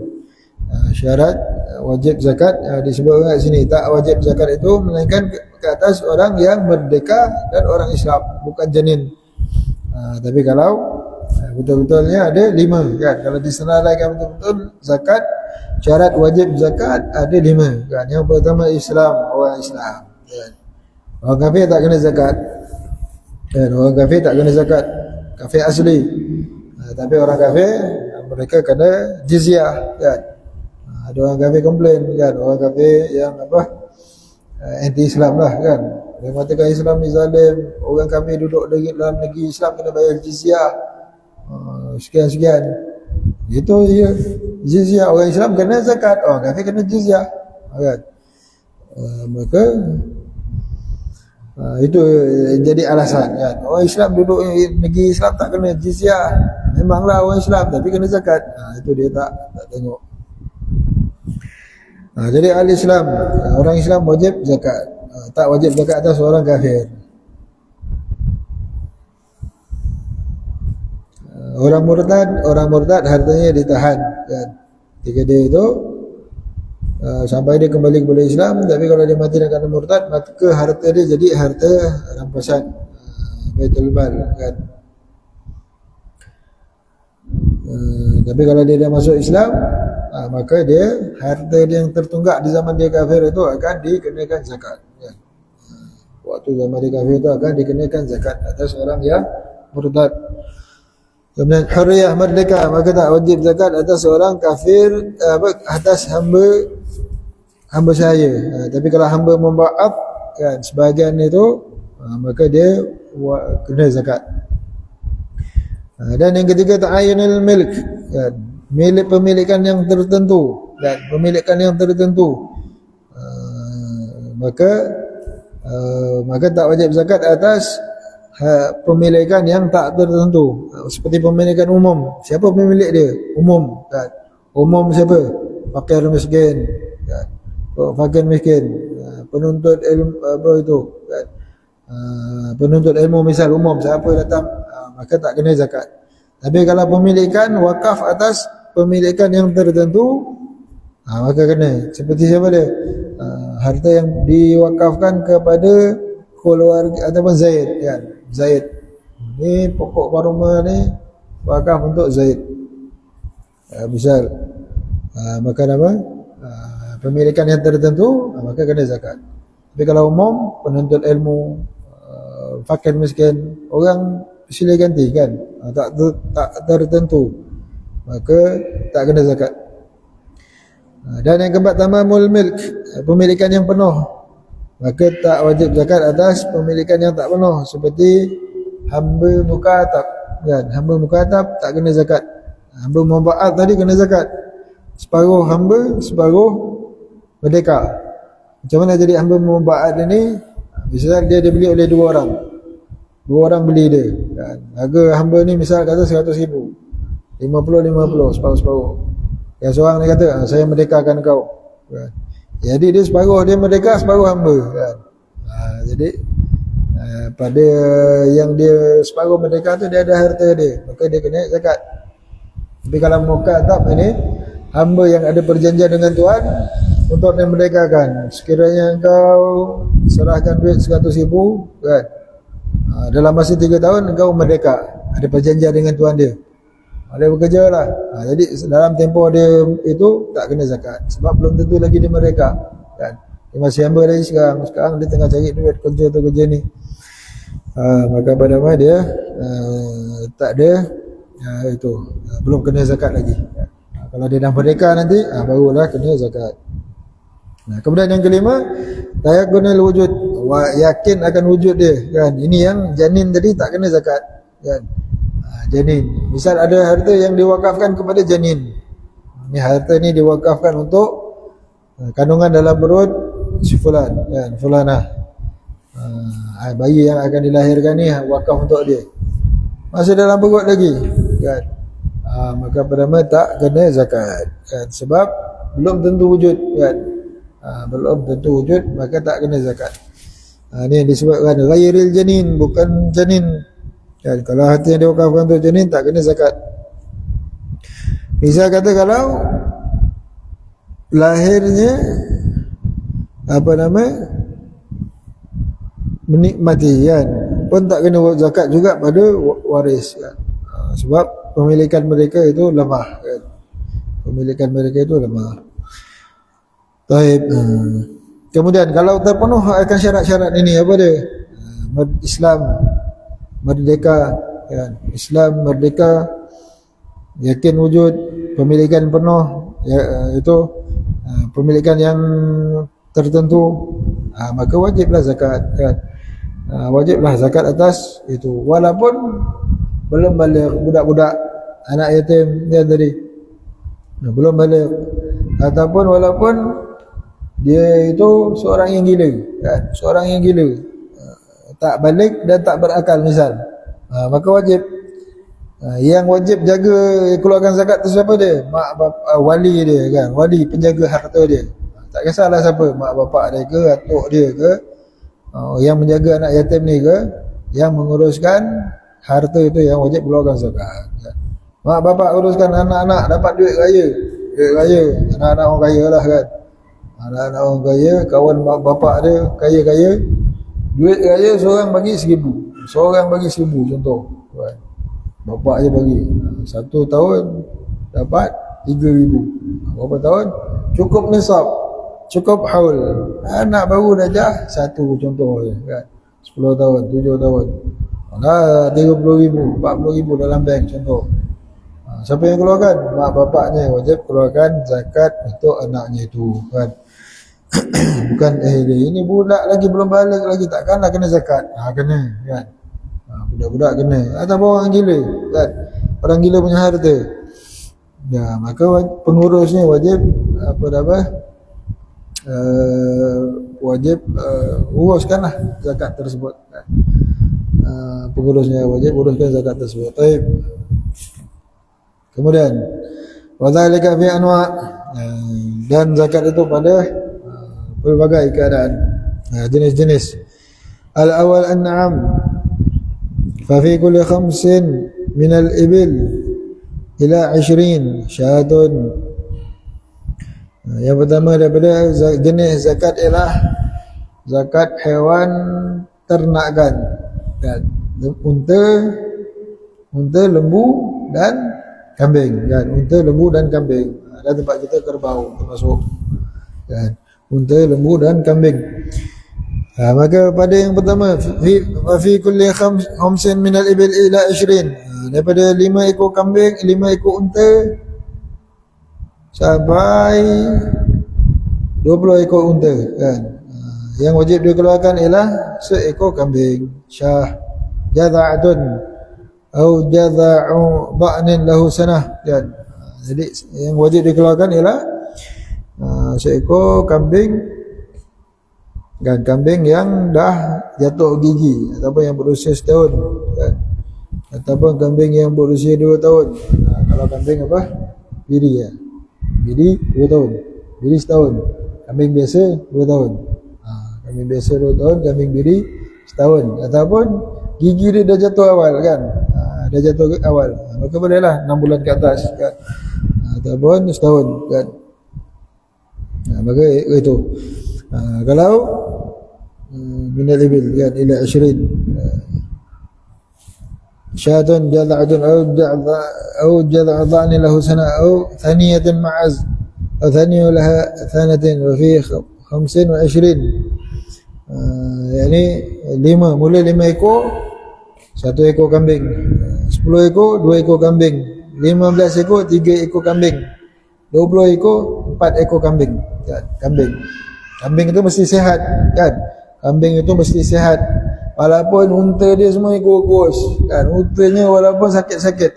Syarat wajib zakat disebut kat sini. Tak wajib zakat itu melainkan ke atas orang yang merdeka dan orang Islam, bukan janin. Tapi kalau betul-betulnya ada 5 kan. Kalau disenaraikan betul-betul zakat, syarat wajib zakat ada 5 kan. Yang pertama Islam, orang Islam kan. Orang kafir tak kena zakat kan. Orang kafir tak kena zakat, kafir asli. Tapi orang kafir mereka kena jizyah kan. Ada orang kafir komplain kan, orang kafir yang anti-Islam lah kan. Dia mengatakan Islam ni zalim, orang kafir duduk dalam negeri Islam kena bayar jizyah sekian-sekian. Itu ya, jizyah. Orang Islam kena zakat, orang kafir kena jizyah kan. Maka itu jadi alasan kan. Orang Islam duduk negeri Islam tak kena jizyah. Memanglah orang Islam tapi kena zakat. Itu dia tak tengok. Jadi al-Islam, orang Islam wajib zakat. Tak wajib zakat atas orang kafir. Orang murtad hartanya ditahan kan. Ketika dia itu sampai dia kembali kepada Islam, tapi kalau dia mati dengan murtad, maka harta dia jadi harta rampasan Baitul Mal kan. Tapi kalau dia dah masuk Islam, maka dia harta dia yang tertunggak di zaman dia kafir itu akan dikenakan zakat kan. Waktu zaman dia kafir itu akan dikenakan zakat atas orang yang murtad. Kemudian hurriyah, merdeka, maka tak wajib zakat atas orang kafir, atas hamba saya. Tapi kalau hamba memba'ab kan sebahagian itu, maka dia kena zakat. Dan yang ketiga ta'ayunul milk kan, milik pemilikan yang tertentu dan pemilikan yang tertentu. Maka tak wajib zakat atas pemilikan yang tak tertentu. Seperti pemilikan umum. Siapa pemilik dia? Umum kan. Umum siapa? Fakir miskin kan. Fakir miskin, penuntut ilmu kan. Penuntut ilmu misal umum, siapa datang maka tak kena zakat. Tapi kalau pemilikan wakaf atas pemilikan yang tertentu, maka kena. Seperti siapa dia? Harta yang diwakafkan kepada keluarga ataupun Zaid kan. Zaid ni pokok paruma ni wakaf untuk Zaid. Misal maka apa? Pemilikan yang tertentu, maka kena zakat. Tapi kalau umum, penuntut ilmu, fakir miskin, orang silih ganti kan, tak tertentu, maka tak kena zakat. Dan yang keempat tamamul milk, pemilikan yang penuh, maka tak wajib zakat atas pemilikan yang tak penuh. Seperti hamba mukatab kan, hamba mukatab tak kena zakat. Hamba muba'ad tadi kena zakat. Separuh hamba, separuh merdeka. Macam mana jadi hamba muba'ad ini? Misal dia dibeli oleh dua orang beli dia kan. Harga hamba ni misal kata 100,000, 50 separuh-separuh. Yang seorang ni kata saya merdekakan kau kan. Jadi dia separuh dia merdeka, separuh hamba kan. Jadi pada yang dia separuh merdeka tu dia ada harta dia, maka dia kena zakat. Tapi kalau mukatab ini hamba yang ada perjanjian dengan Tuhan untuk memerdekakan, sekiranya engkau serahkan duit 100,000 kan, dalam masa 3 tahun engkau merdeka, ada perjanjian dengan Tuhan dia, dia bekerja lah. Jadi dalam tempoh dia itu tak kena zakat, sebab belum tentu lagi dia merdeka kan. Dia masih hamba lagi sekarang dia tengah cari duit kerja tu kerja ni. Maka pada mana dia tak ada itu belum kena zakat lagi. Kalau dia dah merdeka nanti barulah kena zakat. Kemudian yang kelima, tayaqqunul wujud, yakin akan wujud dia kan. Ini yang janin tadi tak kena zakat kan. Janin, misal ada harta yang diwakafkan kepada janin, ini harta ni diwakafkan untuk kandungan dalam perut si fulan kan, fulanah, bayi yang akan dilahirkan ni wakaf untuk dia, masih dalam perut lagi kan, maka pertama tak kena zakat kan, sebab belum tentu wujud kan, belum tentu wujud, maka tak kena zakat. Ni yang disebutkan ghairil janin, bukan janin kan. Kalau harta yang diwakafkan untuk janin tak kena zakat. Misal kata kalau lahirnya menikmati kan, pun tak kena zakat juga pada waris kan. Sebab pemilikan mereka itu lemah kan. Pemilikan mereka itu lemah. Baik. Kemudian kalau terpenuh akan syarat-syarat ini, apa dia? Islam merdeka kan. Islam merdeka, yakin wujud, pemilikan penuh itu pemilikan yang tertentu, maka wajiblah zakat kan. Wajiblah zakat atas itu, walaupun belum balik, budak-budak anak yatim dia tadi belum balik, ataupun walaupun dia itu seorang yang gila kan, seorang yang gila, tak balik dan tak berakal misal, maka wajib. Yang wajib jaga keluarkan zakat tu siapa dia? Mak bapak, wali dia kan, wali penjaga harta dia. Tak kisahlah siapa, mak bapak dia ke, atuk dia ke, yang menjaga anak yatim ni ke, yang menguruskan harta itu yang wajib keluarkan zakat kan. Mak bapak uruskan anak-anak dapat duit raya, anak-anak orang kaya lah kan, anak-anak orang kaya, kawan mak bapak dia kaya-kaya, duit raya seorang bagi 1,000, seorang bagi 1,000 contoh kan. Bapak je bagi 1 tahun dapat 3,000, berapa tahun cukup nisab, cukup haul, anak baru darjah 1 contoh kan, 10 tahun, 7 tahun, 30,000, 40,000 dalam bank contoh. Siapa yang keluarkan? Mak bapaknya wajib keluarkan zakat untuk anaknya itu kan. Bukan ini budak lagi belum balik lagi, takkanlah kena zakat. Kena kan, budak-budak kena, ataupun orang gila kan, orang gila punya harta ya, maka pengurusnya wajib wajib uruskanlah zakat tersebut kan. Pengurusnya wajib uruskan zakat tersebut. Baik. Kemudian wadzalika fi anwa', dan zakat itu pada pelbagai keadaan, jenis-jenis. Al-awwal an-na'am, fa fi kulli 5 min al-ibil ila 20 syatun. Yang pertama daripada jenis zakat ialah zakat hewan ternakan kan, unta, lembu dan kambing kan, unta, lembu dan kambing. Ada tempat kita kerbau termasuk kan, unta, lembu dan kambing. Maka pada yang pertama fi kulli 5 min al-ibil ila 20, daripada 5 ekor kambing, 5 ekor unta sampai 20 ekor unta kan. Yang wajib dikeluarkan ialah seekor kambing, syah jaza'atun atau jaza'u ba'nin lahu sanah kan. Jadi yang wajib dikeluarkan ialah seekor kambing kan, kambing yang dah jatuh gigi ataupun yang berusia setahun kan, ataupun kambing yang berusia 2 tahun. Kalau kambing apa? Biri ya. Biri 2 tahun, biri setahun. Kambing biasa 2 tahun. Kambing biasa 2 tahun, kambing biri setahun. Ataupun gigi dia dah jatuh awal kan, dah jatuh awal, maka bolehlah 6 bulan ke atas kan, ataupun setahun kan. Maka itu kalau minal ibil kan ila 20 syatun jaza'atun au jaza'atun lahu sana au thaniyatun ma'az au thaniyu laha thanatin wa fi 25, yani 5, mula 5 ekor, 1 ekor kambing, 10 ekor 2 ekor kambing, 15 ekor 3 ekor kambing, 20 ekor 4 ekor kambing kan? Kambing itu mesti sihat kan, kambing itu mesti sihat walaupun unta dia semua kurus kan, untanya walaupun sakit-sakit,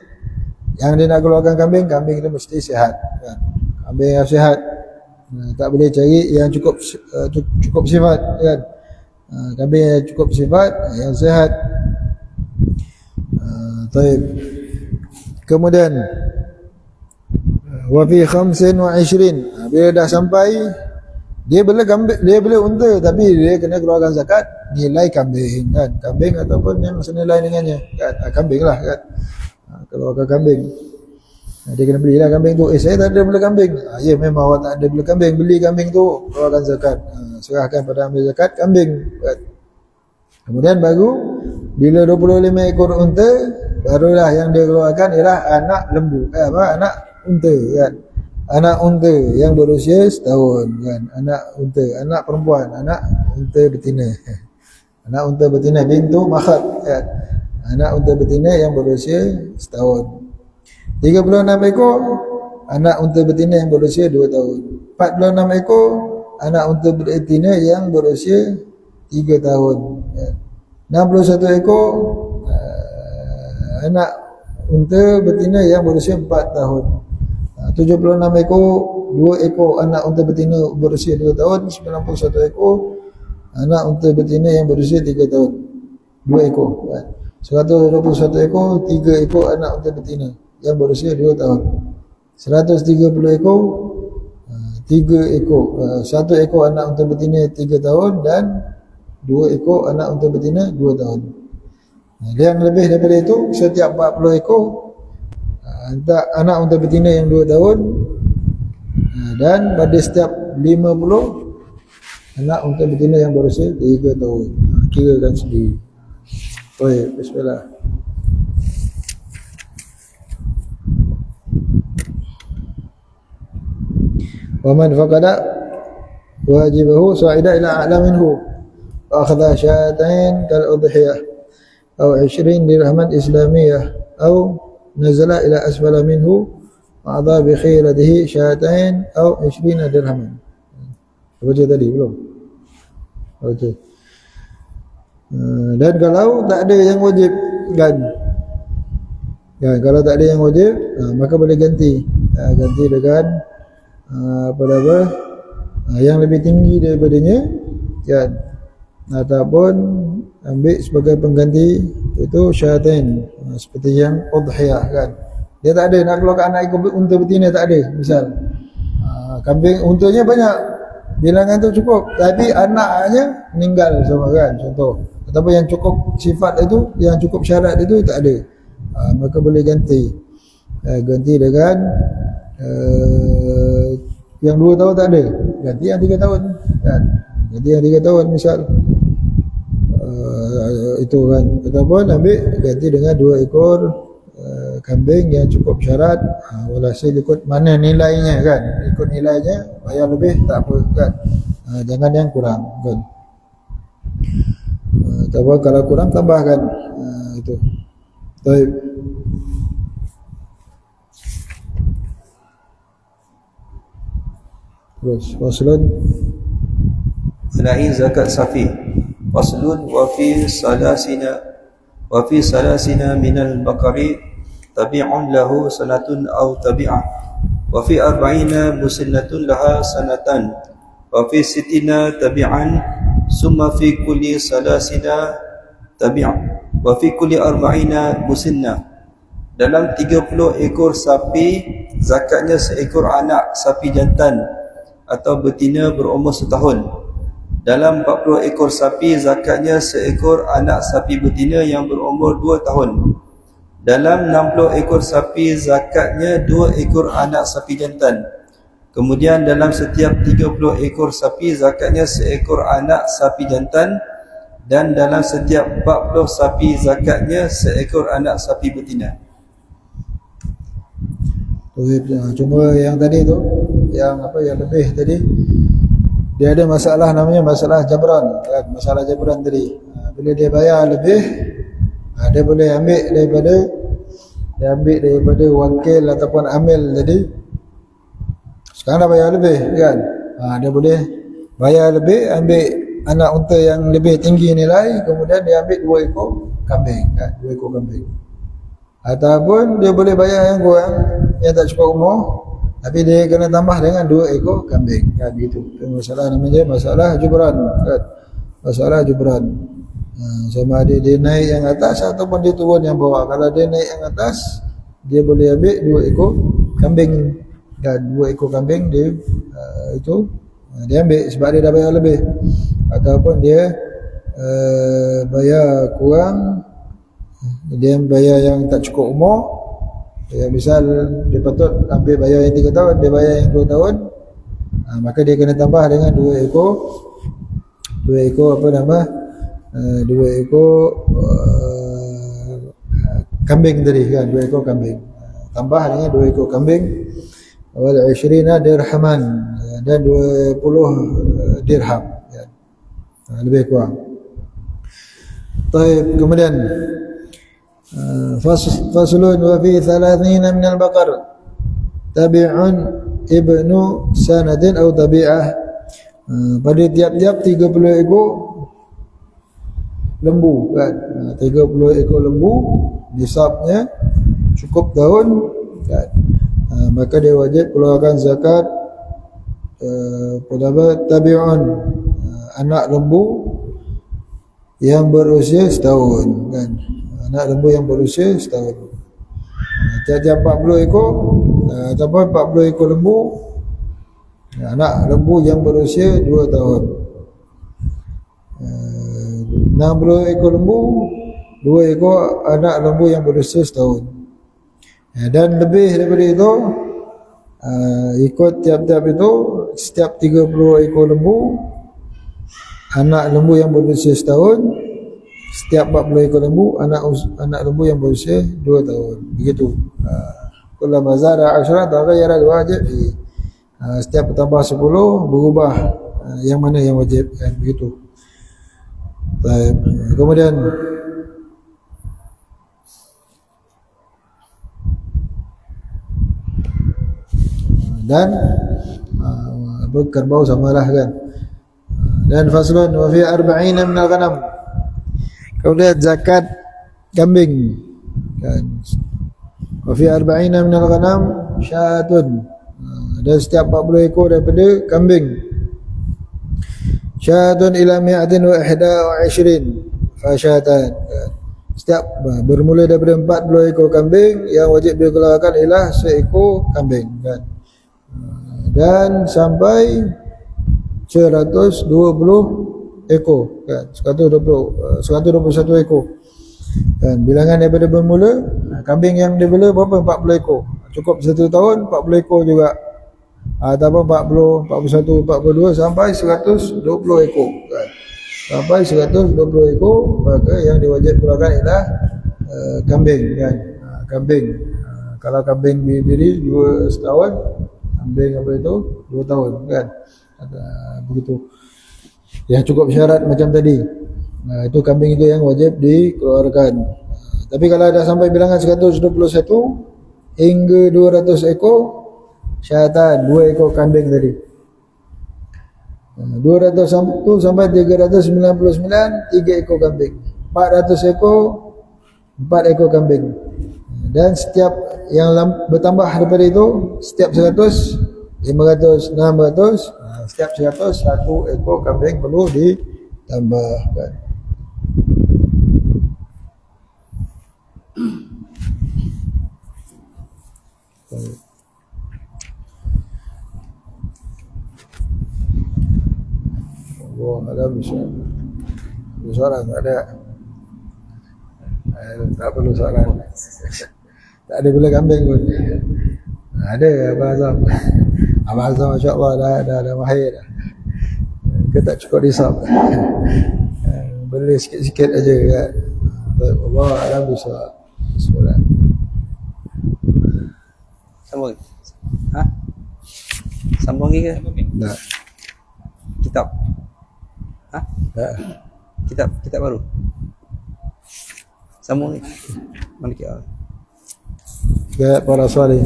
yang dia nak keluarkan kambing itu mesti sihat kan? Kambing yang sihat, tak boleh cari yang cukup sifat kan, kambing yang cukup sifat, yang sihat. Baik. Kemudian wa fi 25, bila dah sampai dia bela kambing, dia bela unta tapi dia kena keluarkan zakat nilai kambing kan, kambing ataupun yang senilai dengannya kan, kambing lah kan, keluarkan kambing. Dia kena belilah kambing tu. Saya tak ada bela kambing. Ya memang awak tak ada bela kambing, beli kambing tu, keluarkan zakat, serahkan pada ambil zakat kambing kan. Kemudian baru bila 25 ekor unta, barulah yang dia keluarkan ialah anak lembu, anak unta kan, anak unta yang berusia setahun kan, anak unta, anak perempuan, anak unta betina, anak unta betina bintu makhat kan, anak unta betina yang berusia setahun. 36 ekor anak unta betina yang berusia 2 tahun. 46 ekor anak unta betina yang berusia 3 tahun kan. 61 ekor anak unta betina yang berusia 4 tahun. 76 ekor 2 ekor anak unta betina berusia 2 tahun. 91 ekor anak unta betina yang berusia 3 tahun, 2 ekor kan. 121 ekor 3 ekor anak unta betina yang berusia 2 tahun. 130 ekor 3 ekor 1 ekor anak unta betina 3 tahun dan 2 ekor anak unta betina 2 tahun. Yang lebih daripada itu, setiap 40 ekor anak unta betina yang 2 tahun, dan pada setiap 50 anak unta betina yang berusia 3 tahun. Kirakan sendiri. Baik, bismillah. Wa man faqada wajibahu sa'ida ila a'la minhu wa akhadha syaatain kal udhiyah aw 20 dirhaman islamiyah aw nazala ila asfala minhu ma'adha bi khilatihi syaatain aw 20 dirhaman. Baca tadi belum? Okey. Dan kalau tak ada yang wajib kan, kalau tak ada yang wajib, maka boleh ganti dengan yang lebih tinggi daripadanya kan, ataupun ambil sebagai pengganti itu syaatain, seperti yang udhiyah kan. Dia tak ada nak keluarkan anak ekor unta betina, tak ada. Misal kambing untanya banyak, bilangan tu cukup, tapi anaknya meninggal sama kan, contoh, ataupun yang cukup sifat itu, yang cukup syarat itu tak ada, maka boleh ganti dengan yang 2 tahun tak ada, ganti yang 3 tahun kan, ganti yang 3 tahun misal itu kan, ataupun ambil ganti dengan 2 ekor kambing yang cukup syarat, walhasil ikut mana nilainya kan, ikut nilainya, bayar lebih tak apa kan, jangan yang kurang kan, ataupun kalau kurang tambahkan itu. Baik. Terus faslun selain zakat safi. Faslun wa fi salasina minal bakari tabi'un lahu sanatun aw tabi'ah wa fi 40 musinnatun laha sanatan wa fi 60 tabi'an summa fi kulli salasina tabi'ah wa fi kulli 40 musinnah. Dalam 30 ekor sapi zakatnya seekor anak sapi jantan atau betina berumur setahun. Dalam 40 ekor sapi zakatnya seekor anak sapi betina yang berumur 2 tahun. Dalam 60 ekor sapi zakatnya 2 ekor anak sapi jantan. Kemudian dalam setiap 30 ekor sapi zakatnya seekor anak sapi jantan, dan dalam setiap 40 sapi zakatnya seekor anak sapi betina. Cuma yang tadi tu, yang lebih tadi, dia ada masalah namanya masalah jabran kan, masalah jabran tadi. Bila dia bayar lebih, dia boleh ambil daripada dia ambil daripada wakil ataupun amil tadi, sekarang dah bayar lebih kan. Dia boleh bayar lebih, ambil anak unta yang lebih tinggi nilai, kemudian dia ambil 2 ekor kambing kan, 2 ekor kambing. Ataupun dia boleh bayar yang kurang, yang tak cukup umur, tapi dia kena tambah dengan 2 ekor kambing kan, gitu. Itu masalah namanya masalah jubran kan, masalah jubran. Sama ada dia naik yang atas ataupun dia turun yang bawah. Kalau dia naik yang atas, dia boleh ambil 2 ekor kambing dan 2 ekor kambing dia itu dia ambil sebab dia dah bayar lebih. Ataupun dia bayar kurang, dia bayar yang tak cukup umur. Ya, misal dia patut ambil bayar yang 3 tahun, dia bayar yang 2 tahun, maka dia kena tambah dengan 2 ekor apa nama, 2 ekor kambing tadi kan, 2 ekor kambing, tambah dengan 2 ekor kambing, wal 20 dirhaman, dan 20 dirham ya. Lebih kurang. Baik, kemudian faslun wa fi 30 min al-baqar tabi'un ibnu sanadin atau tabi'ah. Pada tiap-tiap 30 ekor lembu kan, 30 ekor lembu nisabnya cukup tahun kan, maka dia wajib keluarkan zakat tabi'un, anak lembu yang berusia setahun kan, anak lembu yang berusia setahun. Tiap-tiap 40 ekor ataupun 40 ekor lembu, anak lembu yang berusia 2 tahun. 60 ekor lembu, 2 ekor anak lembu yang berusia setahun. Dan lebih daripada itu, ikut tiap-tiap itu, setiap 30 ekor lembu, anak lembu yang berusia setahun, setiap 40 ekor lembu, anak lembu yang berusia 2 tahun. Begitu. Kullama zara 10 taghayyara al-wajib. Setiap bertambah 10 berubah yang mana yang wajib kan, begitu. Baik. Kemudian dan kerbau samalah kan. Dan faslun wa fi 40 min al-ghanam. Kemudian zakat kambing kan. Wa fi 40 min al-ghanam syatun. Dan setiap 40 ekor daripada kambing, syatun ila 121 fasyatan. Setiap bermula daripada 40 ekor kambing, yang wajib dikeluarkan ialah seekor kambing kan. Dan sampai 120 ekor kan, 121 ekor kan. Bilangan daripada bermula, kambing yang dibela berapa? 40 ekor. Cukup 1 tahun 40 ekor juga. Ataupun 40, 41, 42 sampai 120 ekor kan. Sampai 120 ekor, maka yang diwajib keluarkan ialah kambing kan. Kambing. Kalau kambing biri 2 setahun, kambing apa itu 2 tahun kan. Begitu. Yang cukup syarat macam tadi. Itu kambing itu yang wajib dikeluarkan. Tapi kalau ada sampai bilangan 121 hingga 200 ekor, syahatan 2 ekor kambing tadi. 201 sampai 399 3 ekor kambing. 400 ekor 4 ekor kambing. Dan setiap yang bertambah daripada itu, setiap 100, 500, 600, setiap 100 1 ekor kambing perlu ditambahkan. Allah bisa. Soalan tak ada. Tak perlu soalan. Tak ada gula kambing pun. Ada Abang Azam. Abang Azam masya-Allah dah mahir dah. Kita tak cukup risau. Beli sikit-sikit aja kan. Allah alam bisa. Soalan. Sambung. Sambung lagi ke? Tak. Kitab. Tak. Kitab baru. Sambung ni. Mana kita? ke para salih.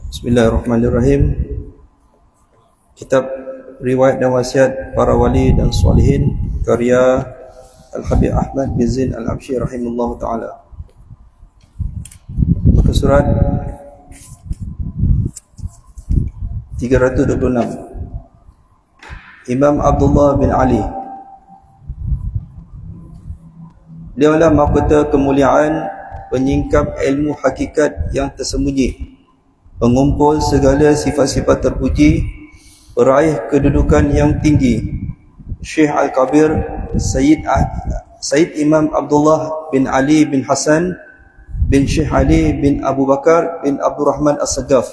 Bismillahirrahmanirrahim. Kitab Riwayat dan Wasiat Para Wali dan Salihin, karya Al-Habib Ahmad bin Zain Al-Habsyi rahimahullah ta'ala. Muka surat 326. Imam Abdullah bin Ali, beliaulah mahkota kemuliaan, penyingkap ilmu hakikat yang tersembunyi, pengumpul segala sifat-sifat terpuji, peraih kedudukan yang tinggi, Syekh Al-Kabir Sayyid Imam Abdullah bin Ali bin Hasan bin Syekh Ali bin Abu Bakar bin Abdul Rahman As-Sagaf.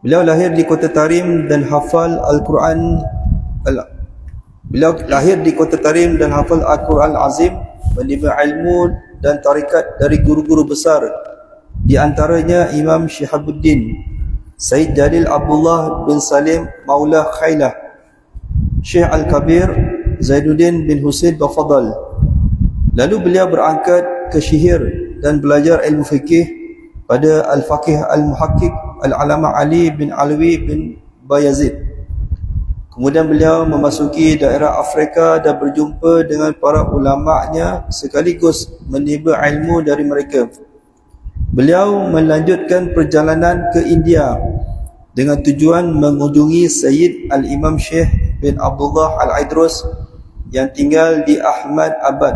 Beliau lahir di kota Tarim dan hafal Al-Quran Al-Quran Azim, menimba ilmu dan tarikat dari guru-guru besar, di antaranya Imam Syihabuddin Sayyid Jalil Abdullah bin Salim Maula Khailah, Syekh Al-Kabir Zainuddin bin Husain Bafadal. Lalu beliau berangkat ke Syihir dan belajar ilmu fikih pada Al-Faqih Al-Muhakkik Al-Alama Ali bin Alwi bin Bayazid. Kemudian beliau memasuki daerah Afrika dan berjumpa dengan para ulama-nya sekaligus menimba ilmu dari mereka. Beliau melanjutkan perjalanan ke India dengan tujuan mengunjungi Sayyid Al-Imam Syekh bin Abdullah Al-Aidrus yang tinggal di Ahmad Abad.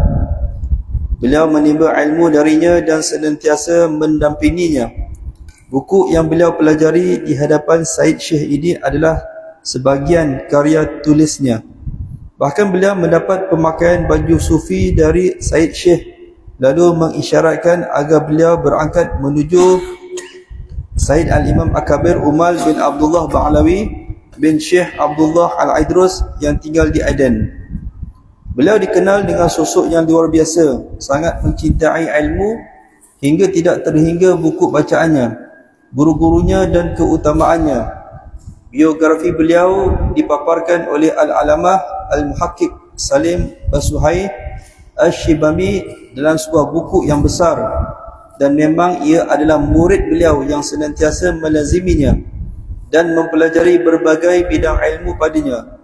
Beliau menimba ilmu darinya dan senantiasa mendampinginya. Buku yang beliau pelajari di hadapan Sayyid Syekh ini adalah sebahagian karya tulisnya. Bahkan beliau mendapat pemakaian baju sufi dari Sayyid Syekh, lalu mengisyaratkan agar beliau berangkat menuju Sayyid Al-Imam Akabir Umar bin Abdullah Ba'alawi bin Syekh Abdullah Al-Aidrus yang tinggal di Aden. Beliau dikenal dengan sosok yang luar biasa, sangat mencintai ilmu hingga tidak terhingga buku bacaannya, guru-gurunya dan keutamaannya. Biografi beliau dipaparkan oleh Al-Alamah Al-Muhakkik Salim Basuhai Ash-Shibami dalam sebuah buku yang besar, dan memang ia adalah murid beliau yang senantiasa melaziminya dan mempelajari berbagai bidang ilmu padanya.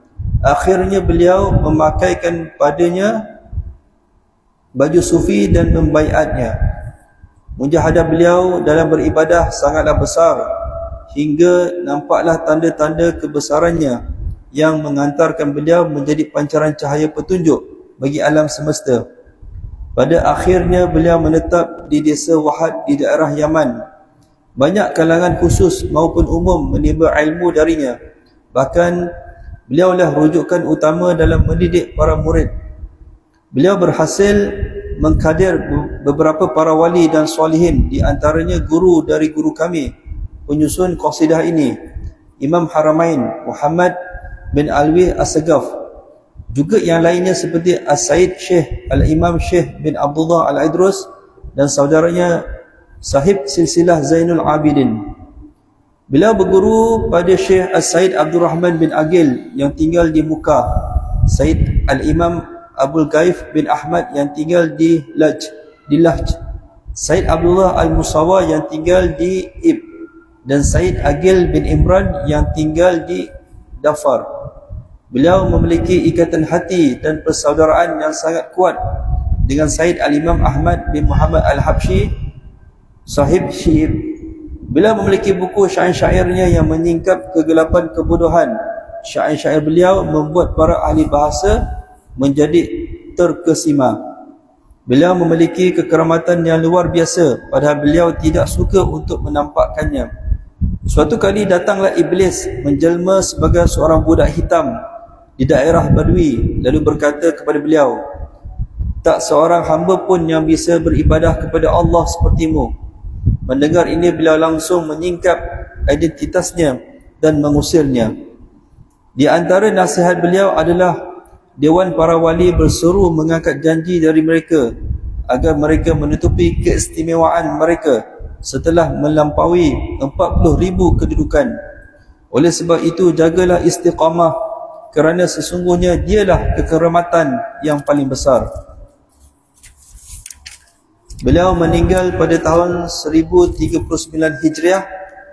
Akhirnya beliau memakaikan padanya baju sufi dan membaiatnya. Mujahadah beliau dalam beribadah sangatlah besar, hingga nampaklah tanda-tanda kebesarannya yang mengantarkan beliau menjadi pancaran cahaya petunjuk bagi alam semesta. Pada akhirnya beliau menetap di desa Wahad di daerah Yaman. Banyak kalangan khusus maupun umum menimba ilmu darinya. Bahkan beliaulah rujukan utama dalam mendidik para murid. Beliau berhasil mengkadir beberapa para wali dan solihin, di antaranya guru dari guru kami, penyusun qasidah ini, Imam Haramain Muhammad bin Alwi As-Sagaf. Juga yang lainnya seperti As-Said Syekh Al-Imam Syekh bin Abdullah Al-Aidrus dan saudaranya sahib silsilah Zainul Abidin. Beliau berguru pada Syekh As-Said Abdul Rahman bin Agil yang tinggal di Muka, Said Al-Imam Abdul Gaif bin Ahmad yang tinggal di Laj, Said Abdullah Al-Musawa yang tinggal di Ib, dan Said Agil bin Imran yang tinggal di Dafar. Beliau memiliki ikatan hati dan persaudaraan yang sangat kuat dengan Said Al-Imam Ahmad bin Muhammad Al-Habsyi, sahib syair. Beliau memiliki buku syair-syairnya yang menyingkap kegelapan kebodohan. Syair-syair beliau membuat para ahli bahasa menjadi terkesima. Beliau memiliki kekeramatan yang luar biasa, padahal beliau tidak suka untuk menampakkannya. Suatu kali datanglah iblis menjelma sebagai seorang budak hitam di daerah Badui, lalu berkata kepada beliau, "Tak seorang hamba pun yang bisa beribadah kepada Allah sepertimu." Mendengar ini, beliau langsung menyingkap identitasnya dan mengusirnya. Di antara nasihat beliau adalah Dewan para wali berseru mengangkat janji dari mereka agar mereka menutupi keistimewaan mereka setelah melampaui 40,000 kedudukan. Oleh sebab itu, jagalah istiqamah, kerana sesungguhnya dialah kekeramasan yang paling besar. Beliau meninggal pada tahun 1039 Hijriah,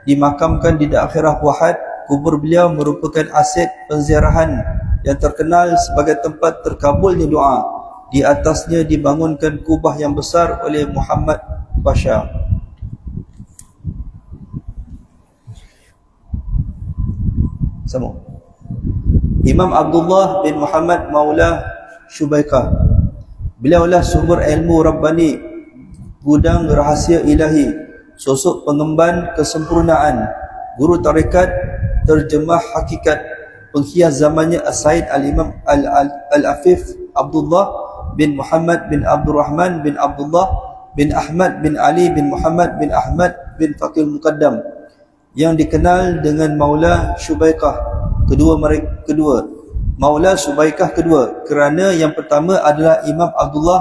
dimakamkan di Dakhirah Wahad. Kubur beliau merupakan aset penziarahan yang terkenal sebagai tempat terkabulnya doa. Di atasnya dibangunkan kubah yang besar oleh Muhammad Bashar. Sama. Imam Abdullah bin Muhammad Maula Syubaikah. Beliaulah sumber ilmu Rabbani, gudang rahasia ilahi, sosok pengemban kesempurnaan, guru tarekat, terjemah hakikat, penghias zamannya As-Said Al-Imam Al-Afif Abdullah bin Muhammad bin Abdurrahman bin Abdullah bin Ahmad bin Ali bin Muhammad bin Ahmad bin Faqih Muqaddam, yang dikenal dengan Maula Syubaikah kedua, Maula Syubaikah kedua, kerana yang pertama adalah Imam Abdullah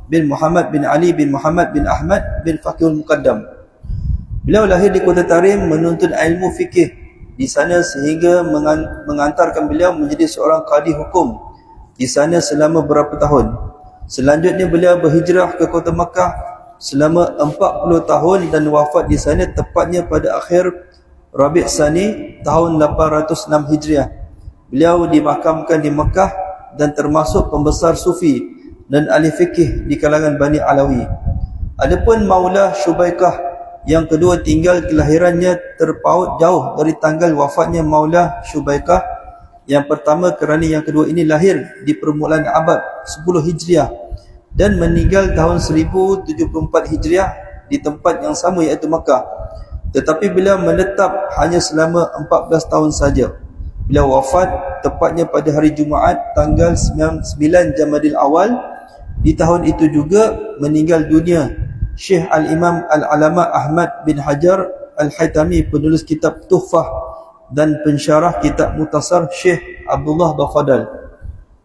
bin Muhammad bin Ali bin Muhammad bin Ahmad bin Faqih Muqaddam. Beliau lahir di Kota Tarim, menuntut ilmu fikih di sana sehingga mengantarkan beliau menjadi seorang qadi hukum di sana selama beberapa tahun. Selanjutnya beliau berhijrah ke Kota Makkah selama 40 tahun dan wafat di sana tepatnya pada akhir Rabi' Tsani tahun 806 Hijriah. Beliau dimakamkan di Makkah dan termasuk pembesar sufi dan ahli fikih di kalangan Bani Alawi. Adapun Maula Syubaikah yang kedua, tinggal kelahirannya terpaut jauh dari tanggal wafatnya Maula Syubaikah yang pertama, kerana yang kedua ini lahir di permulaan abad 10 Hijriah dan meninggal tahun 1074 Hijriah di tempat yang sama iaitu Makkah. Tetapi beliau menetap hanya selama 14 tahun saja. Beliau wafat tepatnya pada hari Jumaat tanggal 9 Jamadil Awal. Di tahun itu juga meninggal dunia Syekh Al-Imam Al-Alama Ahmad bin Hajar Al-Haytami, penulis kitab Tuhfah dan pensyarah kitab Mukhtasar Syekh Abdullah Bafadal.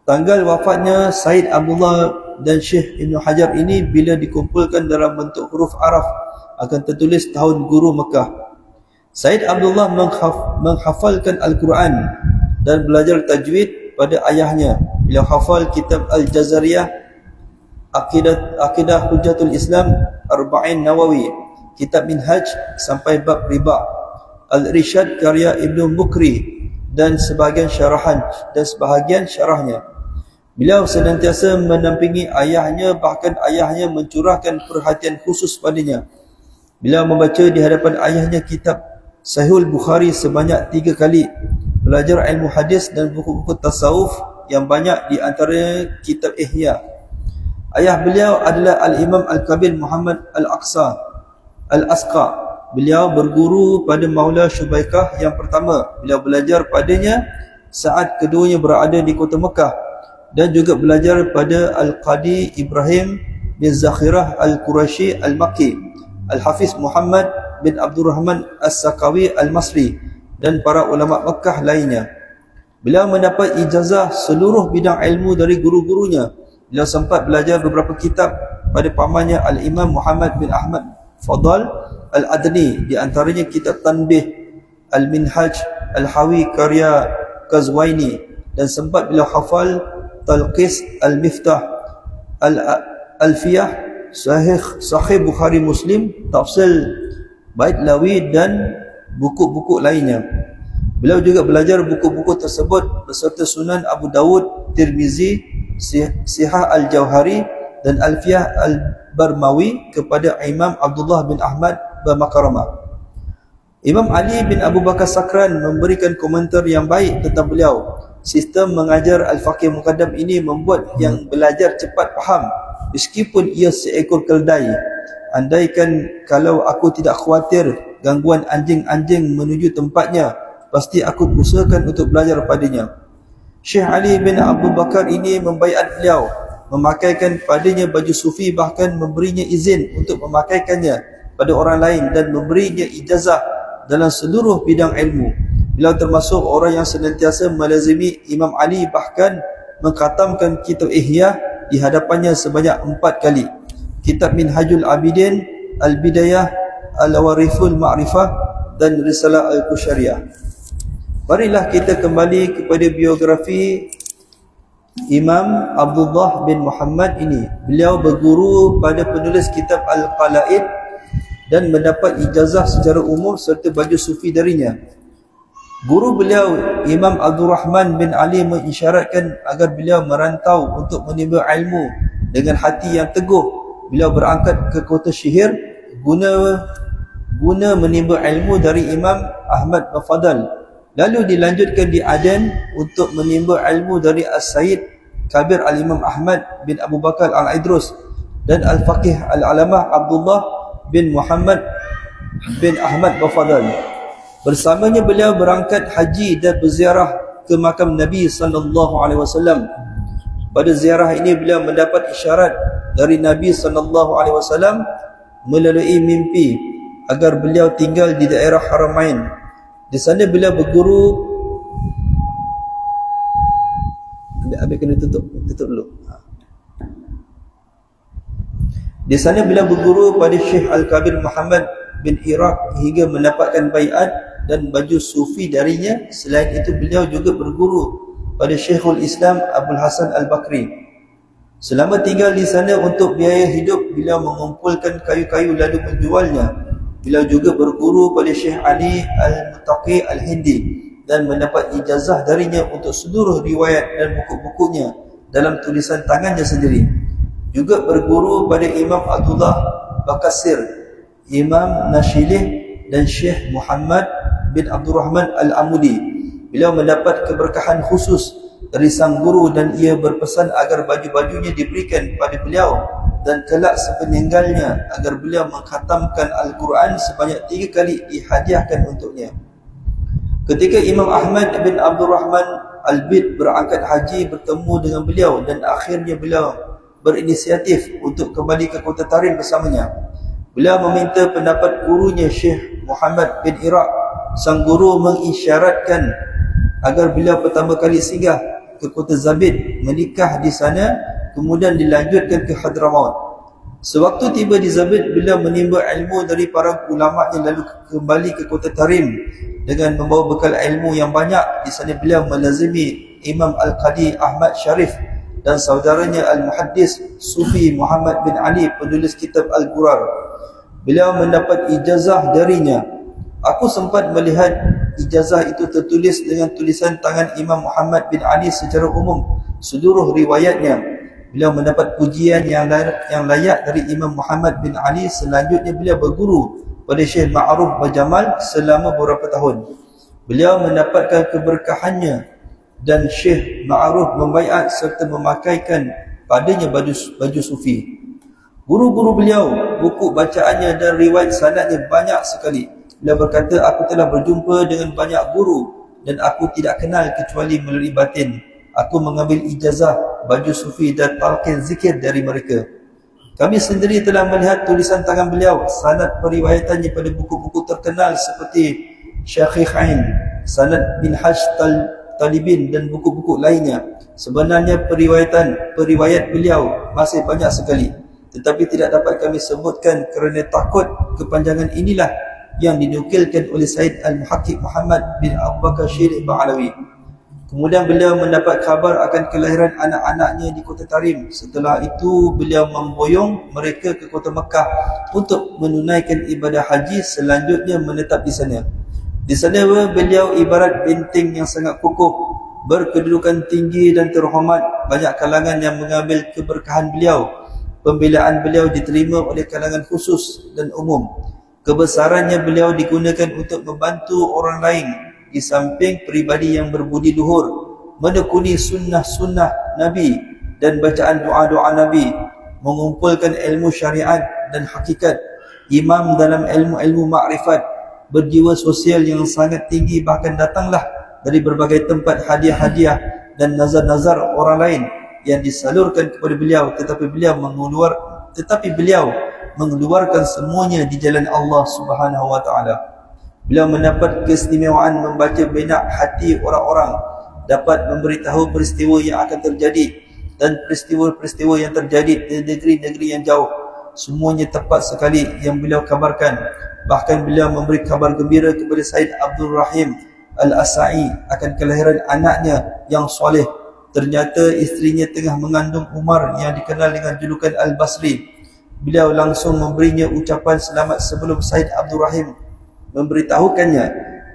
Tanggal wafatnya Said Abdullah dan Syekh Ibn Hajar ini bila dikumpulkan dalam bentuk huruf Araf akan tertulis tahun guru Mekah. Said Abdullah menghafalkan Al-Quran dan belajar tajwid pada ayahnya. Beliau hafal kitab Al-Jazariyah, Akidah Hujjatul Islam, Arba'in Nawawi, kitab Minhaj sampai bab riba, Al-Rishad karya Ibnu Mukri dan sebahagian syarahnya. Beliau senantiasa mendampingi ayahnya, bahkan ayahnya mencurahkan perhatian khusus padanya. Beliau membaca di hadapan ayahnya kitab Sahihul Bukhari sebanyak 3 kali, belajar ilmu hadis dan buku-buku tasawuf yang banyak, di antaranya kitab Ihya. Ayah beliau adalah Al-Imam Al-Kabir Muhammad Al-Asqa. Beliau berguru pada Maula Syubaikah yang pertama. Beliau belajar padanya saat keduanya berada di Kota Mekah dan juga belajar pada Al-Qadi Ibrahim bin Zakhirah Al-Qurashi Al-Makki, Al-Hafiz Muhammad bin Abdurrahman As-Sakawi Al-Masri dan para ulama Mekah lainnya. Beliau mendapat ijazah seluruh bidang ilmu dari guru-gurunya. Beliau sempat belajar beberapa kitab pada pamannya Al-Imam Muhammad bin Ahmad Fadal Al-Adni, di antaranya kitab Tanbih, Al-Minhaj, Al-Hawi karya Qazwaini, dan sempat beliau hafal Talqis Al-Miftah, Al-Alfiyah, Sahih Bukhari Muslim, Tafsir Bait Lawi dan buku-buku lainnya. Beliau juga belajar buku-buku tersebut beserta Sunan Abu Dawud, Tirmizi, Sihah Al-Jauhari dan Alfiyah Al-Barmawi kepada Imam Abdullah bin Ahmad Bamakarama. Imam Ali bin Abu Bakar Sakran memberikan komentar yang baik tentang beliau. Sistem mengajar Al-Faqih Muqaddam ini membuat yang belajar cepat faham meskipun ia seekor keldai. Andaikan kalau aku tidak khawatir gangguan anjing-anjing menuju tempatnya, pasti aku usahakan untuk belajar padanya. Syekh Ali bin Abu Bakar ini membaiat beliau, memakaikan padanya baju sufi, bahkan memberinya izin untuk memakaikannya pada orang lain dan memberinya ijazah dalam seluruh bidang ilmu. Beliau termasuk orang yang senantiasa melazimi Imam Ali, bahkan mengkhatamkan kitab Ihya di hadapannya sebanyak 4 kali. kitab Minhajul Abidin, Al-Bidayah, Al-Wariful Ma'rifah dan Risalah Al-Qusyariyah. Marilah kita kembali kepada biografi Imam Abdullah bin Muhammad ini. Beliau berguru pada penulis kitab Al-Qala'id dan mendapat ijazah secara umum serta baju sufi darinya. Guru beliau Imam Abdul Rahman bin Ali mengisyaratkan agar beliau merantau untuk menimba ilmu dengan hati yang teguh. Beliau berangkat ke kota Syihir guna menimba ilmu dari Imam Ahmad Mafadal. Lalu dilanjutkan di Aden untuk menimba ilmu dari As-Sayyid Kabir Al-Imam Ahmad bin Abu Bakar Al-Idrus dan Al-Faqih Al-Alamah Abdullah bin Muhammad bin Ahmad Mafadal. Bersamanya beliau berangkat haji dan berziarah ke makam Nabi SAW. Pada ziarah ini beliau mendapat isyarat dari Nabi SAW melalui mimpi agar beliau tinggal di daerah Haramain. Di sana beliau berguru. Ambil kena tutup dulu. Di sana beliau berguru pada Syekh Al-Kabir Muhammad bin Iraq hingga mendapatkan baiat dan baju sufi darinya. Selain itu beliau juga berguru pada Syekhul Islam Abdul Hasan Al-Bakri. Selama tinggal di sana untuk biaya hidup, beliau mengumpulkan kayu-kayu lalu menjualnya. Beliau juga berguru pada Syekh Ali Al-Mutaqi Al-Hindi dan mendapat ijazah darinya untuk seluruh riwayat dan buku-bukunya dalam tulisan tangannya sendiri. Juga berguru pada Imam Abdullah Bakasir, Imam Nashilih dan Syekh Muhammad bin Abdul Rahman Al-Amudi. Beliau mendapat keberkahan khusus dari sang guru dan ia berpesan agar baju-bajunya diberikan pada beliau dan kelak sepeninggalnya agar beliau mengkhatamkan Al-Quran sebanyak 3 kali dihadiahkan untuknya. Ketika Imam Ahmad bin Abdul Rahman Al-Bid berangkat haji bertemu dengan beliau dan akhirnya beliau berinisiatif untuk kembali ke kota Tarim bersamanya. Beliau meminta pendapat gurunya Syekh Muhammad bin Iraq. Sang guru mengisyaratkan agar beliau pertama kali singgah ke kota Zabid, menikah di sana, kemudian dilanjutkan ke Hadramaut. Sewaktu tiba di Zabid, beliau menimba ilmu dari para ulama yang lalu kembali ke kota Tarim dengan membawa bekal ilmu yang banyak. Di sana beliau melazimi Imam Al-Qadi Ahmad Sharif dan saudaranya Al-Muhaddis Sufi Muhammad bin Ali penulis kitab Al-Qurar. Beliau mendapat ijazah darinya. Aku sempat melihat ijazah itu tertulis dengan tulisan tangan Imam Muhammad bin Ali secara umum, seluruh riwayatnya. Beliau mendapat pujian yang layak dari Imam Muhammad bin Ali. Selanjutnya beliau berguru pada Syekh Ma'ruf Bajamal selama beberapa tahun. Beliau mendapatkan keberkahannya dan Syekh Ma'ruf membaiat serta memakaikan padanya baju sufi. Guru-guru beliau, buku bacaannya dan riwayat sanadnya banyak sekali. Beliau berkata, aku telah berjumpa dengan banyak guru dan aku tidak kenal kecuali melalui batin. Aku mengambil ijazah baju sufi dan talqin zikir dari mereka. Kami sendiri telah melihat tulisan tangan beliau, sanad periwayatannya pada buku-buku terkenal seperti Syakhihain, sanad Minhaj Talibin dan buku-buku lainnya. Sebenarnya periwayat beliau masih banyak sekali, tetapi tidak dapat kami sebutkan kerana takut kepanjangan inilah yang dinukilkan oleh Said Al-Muhakkik Muhammad bin Abu Bakar Syirih Ba'alawi. Kemudian beliau mendapat kabar akan kelahiran anak-anaknya di kota Tarim. Setelah itu beliau memboyong mereka ke kota Mekah untuk menunaikan ibadah haji, selanjutnya menetap di sana. Di sana beliau ibarat benteng yang sangat kukuh, berkedudukan tinggi dan terhormat. Banyak kalangan yang mengambil keberkahan beliau. Pembelaan beliau diterima oleh kalangan khusus dan umum. Kebesarannya beliau digunakan untuk membantu orang lain di samping peribadi yang berbudi luhur, menekuni sunnah-sunnah Nabi dan bacaan doa-doa Nabi, mengumpulkan ilmu syariat dan hakikat, imam dalam ilmu-ilmu makrifat, berjiwa sosial yang sangat tinggi, bahkan datanglah dari berbagai tempat hadiah-hadiah dan nazar-nazar orang lain yang disalurkan kepada beliau, tetapi beliau mengeluarkan semuanya di jalan Allah Subhanahu wa taala. Beliau mendapat keistimewaan membaca benak hati orang-orang, dapat memberitahu peristiwa yang akan terjadi dan peristiwa-peristiwa yang terjadi di negeri-negeri yang jauh. semuanya tepat sekali yang beliau kabarkan. Bahkan beliau memberi kabar gembira kepada Said Abdul Rahim Al-Asai akan kelahiran anaknya yang soleh. Ternyata isterinya tengah mengandung Umar yang dikenal dengan julukan Al-Basri. Beliau langsung memberinya ucapan selamat sebelum Said Abdul Rahim memberitahukannya,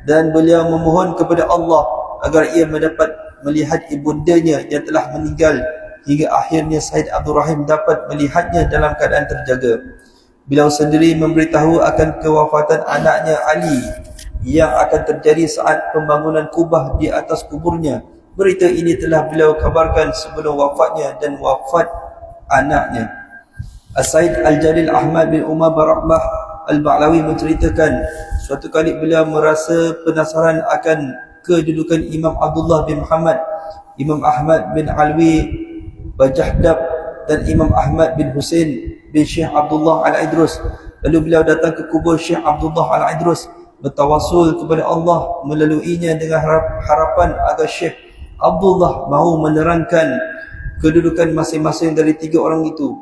dan beliau memohon kepada Allah agar ia mendapat melihat ibundanya yang telah meninggal, hingga akhirnya Said Abdul Rahim dapat melihatnya dalam keadaan terjaga. Beliau sendiri memberitahu akan kewafatan anaknya Ali yang akan terjadi saat pembangunan kubah di atas kuburnya. Berita ini telah beliau kabarkan sebelum wafatnya dan wafat anaknya. As-Said Al-Jalil Ahmad bin Umar Barakbah Al-Ba'lawi menceritakan, suatu kali beliau merasa penasaran akan kedudukan Imam Abdullah bin Muhammad, Imam Ahmad bin Alwi Bajahdab dan Imam Ahmad bin Husain bin Syekh Abdullah Al-Idrus. Lalu beliau datang ke kubur Syekh Abdullah Al-Idrus, bertawassul kepada Allah melaluinya dengan harapan agar Syekh Abdullah mahu menerangkan kedudukan masing-masing dari tiga orang itu.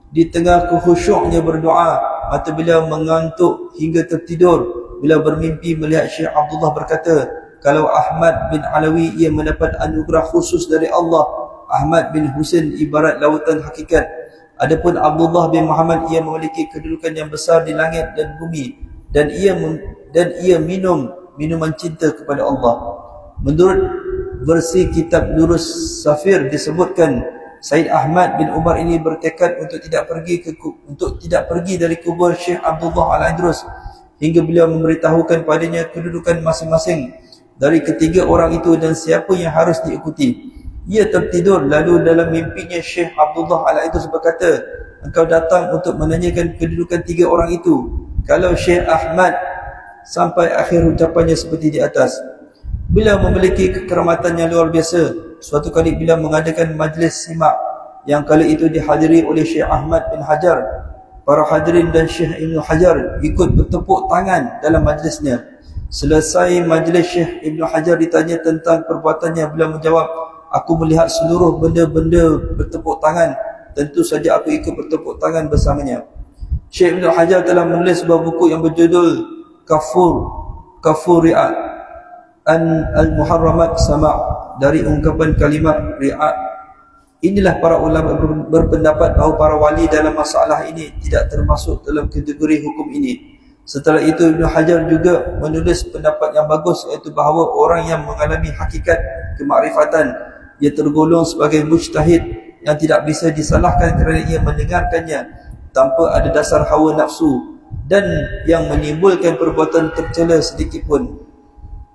Di tengah khusyuknya berdoa, mata beliau mengantuk hingga tertidur. Beliau bermimpi melihat Syekh Abdullah berkata, kalau Ahmad bin Alawi ia mendapat anugerah khusus dari Allah, Ahmad bin Husain ibarat lautan hakikat. Adapun Abdullah bin Muhammad ia memiliki kedudukan yang besar di langit dan bumi, dan ia minum minuman cinta kepada Allah. Menurut versi kitab Nurus Safir disebutkan, Said Ahmad bin Umar ini bertekad untuk tidak pergi dari kubur Syekh Abdullah Al-Idrus hingga beliau memberitahukan padanya kedudukan masing-masing dari ketiga orang itu dan siapa yang harus diikuti. Ia tertidur, lalu dalam mimpinya Syekh Abdullah Al-Idrus berkata, engkau datang untuk menanyakan kedudukan tiga orang itu. Kalau Syekh Ahmad sampai akhir ucapannya seperti di atas. Beliau memiliki kekeramatan yang luar biasa. Suatu kali beliau mengadakan majlis simak yang kali itu dihadiri oleh Syekh Ahmad bin Hajar. Para hadirin dan Syekh Ibn Hajar ikut bertepuk tangan dalam majlisnya. Selesai majlis, Syekh Ibn Hajar ditanya tentang perbuatannya. Beliau menjawab, aku melihat seluruh benda-benda bertepuk tangan. Tentu saja aku ikut bertepuk tangan bersamanya. Syekh Ibn Hajar telah menulis sebuah buku yang berjudul Kafur Ri'at Al-Muharramat Sama' dari ungkapan kalimat ri'at. Inilah para ulama berpendapat bahawa para wali dalam masalah ini tidak termasuk dalam kategori hukum ini. Setelah itu Ibn Hajar juga menulis pendapat yang bagus, iaitu bahawa orang yang mengalami hakikat kemakrifatan, ia tergolong sebagai mujtahid yang tidak bisa disalahkan kerana ia mendengarkannya tanpa ada dasar hawa nafsu dan yang menimbulkan perbuatan tercela sedikit pun,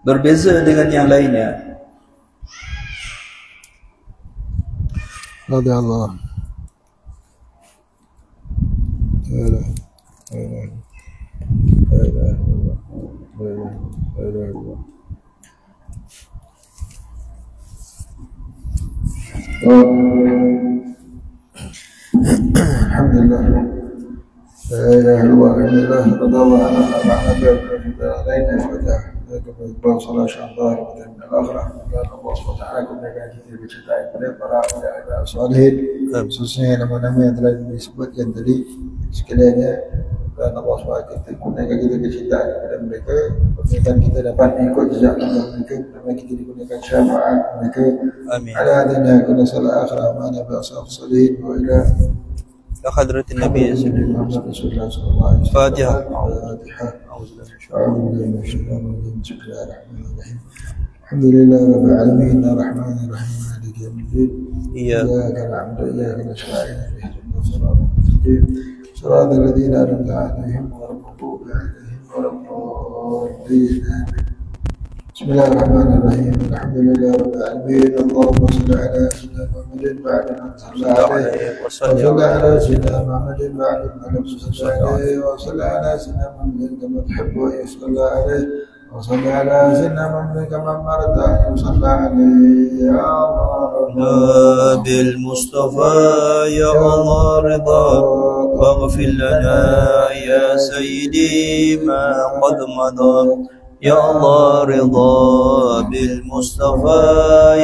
berbeza dengan yang lainnya. رضي الله. لا لا لا لا لا لا لا الحمد لله لا اله الا الله الحمد لله رضي الله عننا علينا فتح Iqbal salah syahdah dan al-akhirah. Dan Allah SWT kemudian kita bercerita kepada para ulama salih, khususnya nama-nama yang telah disebutkan tadi sekaliannya. Dan Allah SWT kemudian kita bercerita kepada mereka, kemudian kita dapat mengikut jejak mereka, kemudian kita digunakan syafaat mereka. Amin. Ala adanya kuna salah akhirah ma'ana bi'asaf salih wa ila حضرة النبي محمد رسول الله صلى الله عليه وسلم. فاتحة. أعوذ بالله من الشيطان الرجيم. بسم الله الرحمن الرحيم. الحمد لله رب العالمين الرحمن الرحيم مالك يوم الدين. إياك نعبد وإياك نستعين اهدنا الصراط المستقيم صراط الذين أنعمت عليهم غير المغضوب عليهم ولا الضالين. بسم الله الرحمن الرحيم. الحمد لله رب العالمين. اللهم صل على سيدنا محمد بعد ما صلى عليه وصل على سيدنا محمد بعد ما صلى عليه وصل على سيدنا محمد كما تحب ان يصلى عليه وصل على سيدنا محمد كما امرت ان يصلى عليه. يا الله بالمصطفى يا الله رضا واغفر لنا يا سيدي ما قد مضى. يا الله رضا بالمصطفى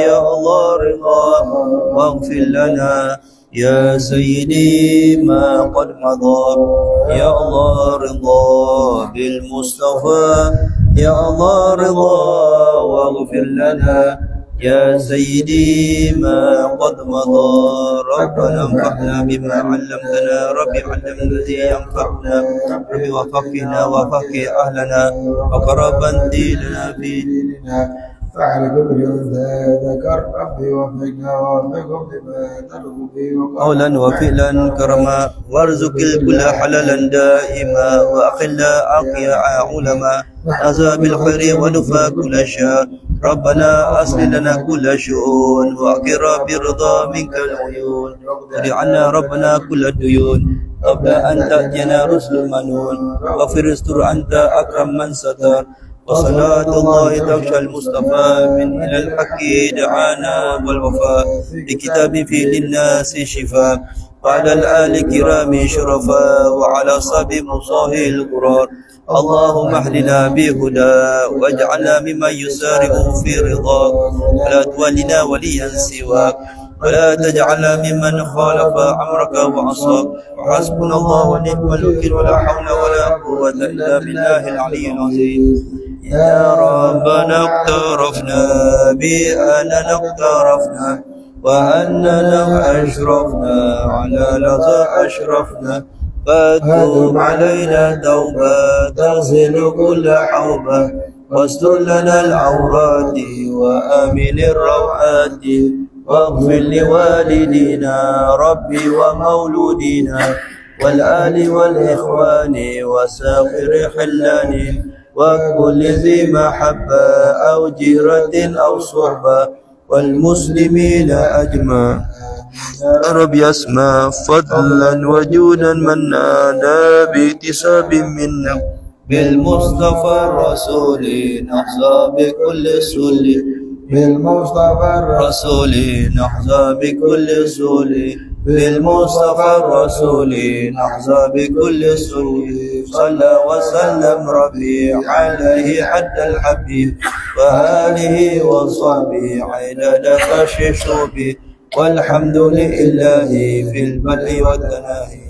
يا الله رضا واغفر لنا يا سيدي ما قد مضى يا الله رضا بالمصطفى يا الله رضا واغفر لنا يا سيدي ما قد مضى ربنا انفعنا بما علمتنا رب علمنا الذي ينفعنا رب وفقنا وفقه أهلنا وقربا ديننا في ديننا فعل كل أنثى ذكر ربي وفقنا ووفقهم لما ترغب به قولا وفعلا كرما وارزق الكل حلالا دائما وأقل أقياء علما نزى بالخير ودفى كل شر ربنا أصل لنا كل شؤون وأقر برضا منك العيون ودع عنا ربنا كل الديون قبل أن تأتينا رسل المنون واغفر استر أنت أكرم من ستر وصلاة الله تغشى المصطفى من إلى الحق دعانا والوفاء لكتاب فيه للناس شفاء وعلى الآل كرام شرفاء وعلى صحب مصاهي القرار اللهم اهدنا بهدى واجعلنا ممن يسارع في رضاك ولا تولنا وليا سواك ولا تجعلنا ممن خالف أمرك وعصاك وحسبنا الله ونعم الوكيل ولا حول ولا قوة إلا بالله العلي العظيم يا ربنا اقترفنا بأننا اقترفنا وأننا أشرفنا على لظى أشرفنا فتوب علينا توبة تغسل كل حوبة واستر لنا العورات وآمن الروعات واغفر لوالدينا ربي ومولودينا والآل والإخوان وساخر حلان وكل ذي محبة أو جيرة أو صحبة والمسلمين أجمع يا رب يسمع فضلا وجودا منانا باكتساب منا بالمصطفى الرسول نحظى بكل سل بالمصطفى الرسول نحظى بكل سل بالمصطفى الرسول نحظى بكل سل صلى وسلم ربي عليه حتى الحبيب وآله وصحبه عدد خش الشوب والحمد لله في البدء والتناهي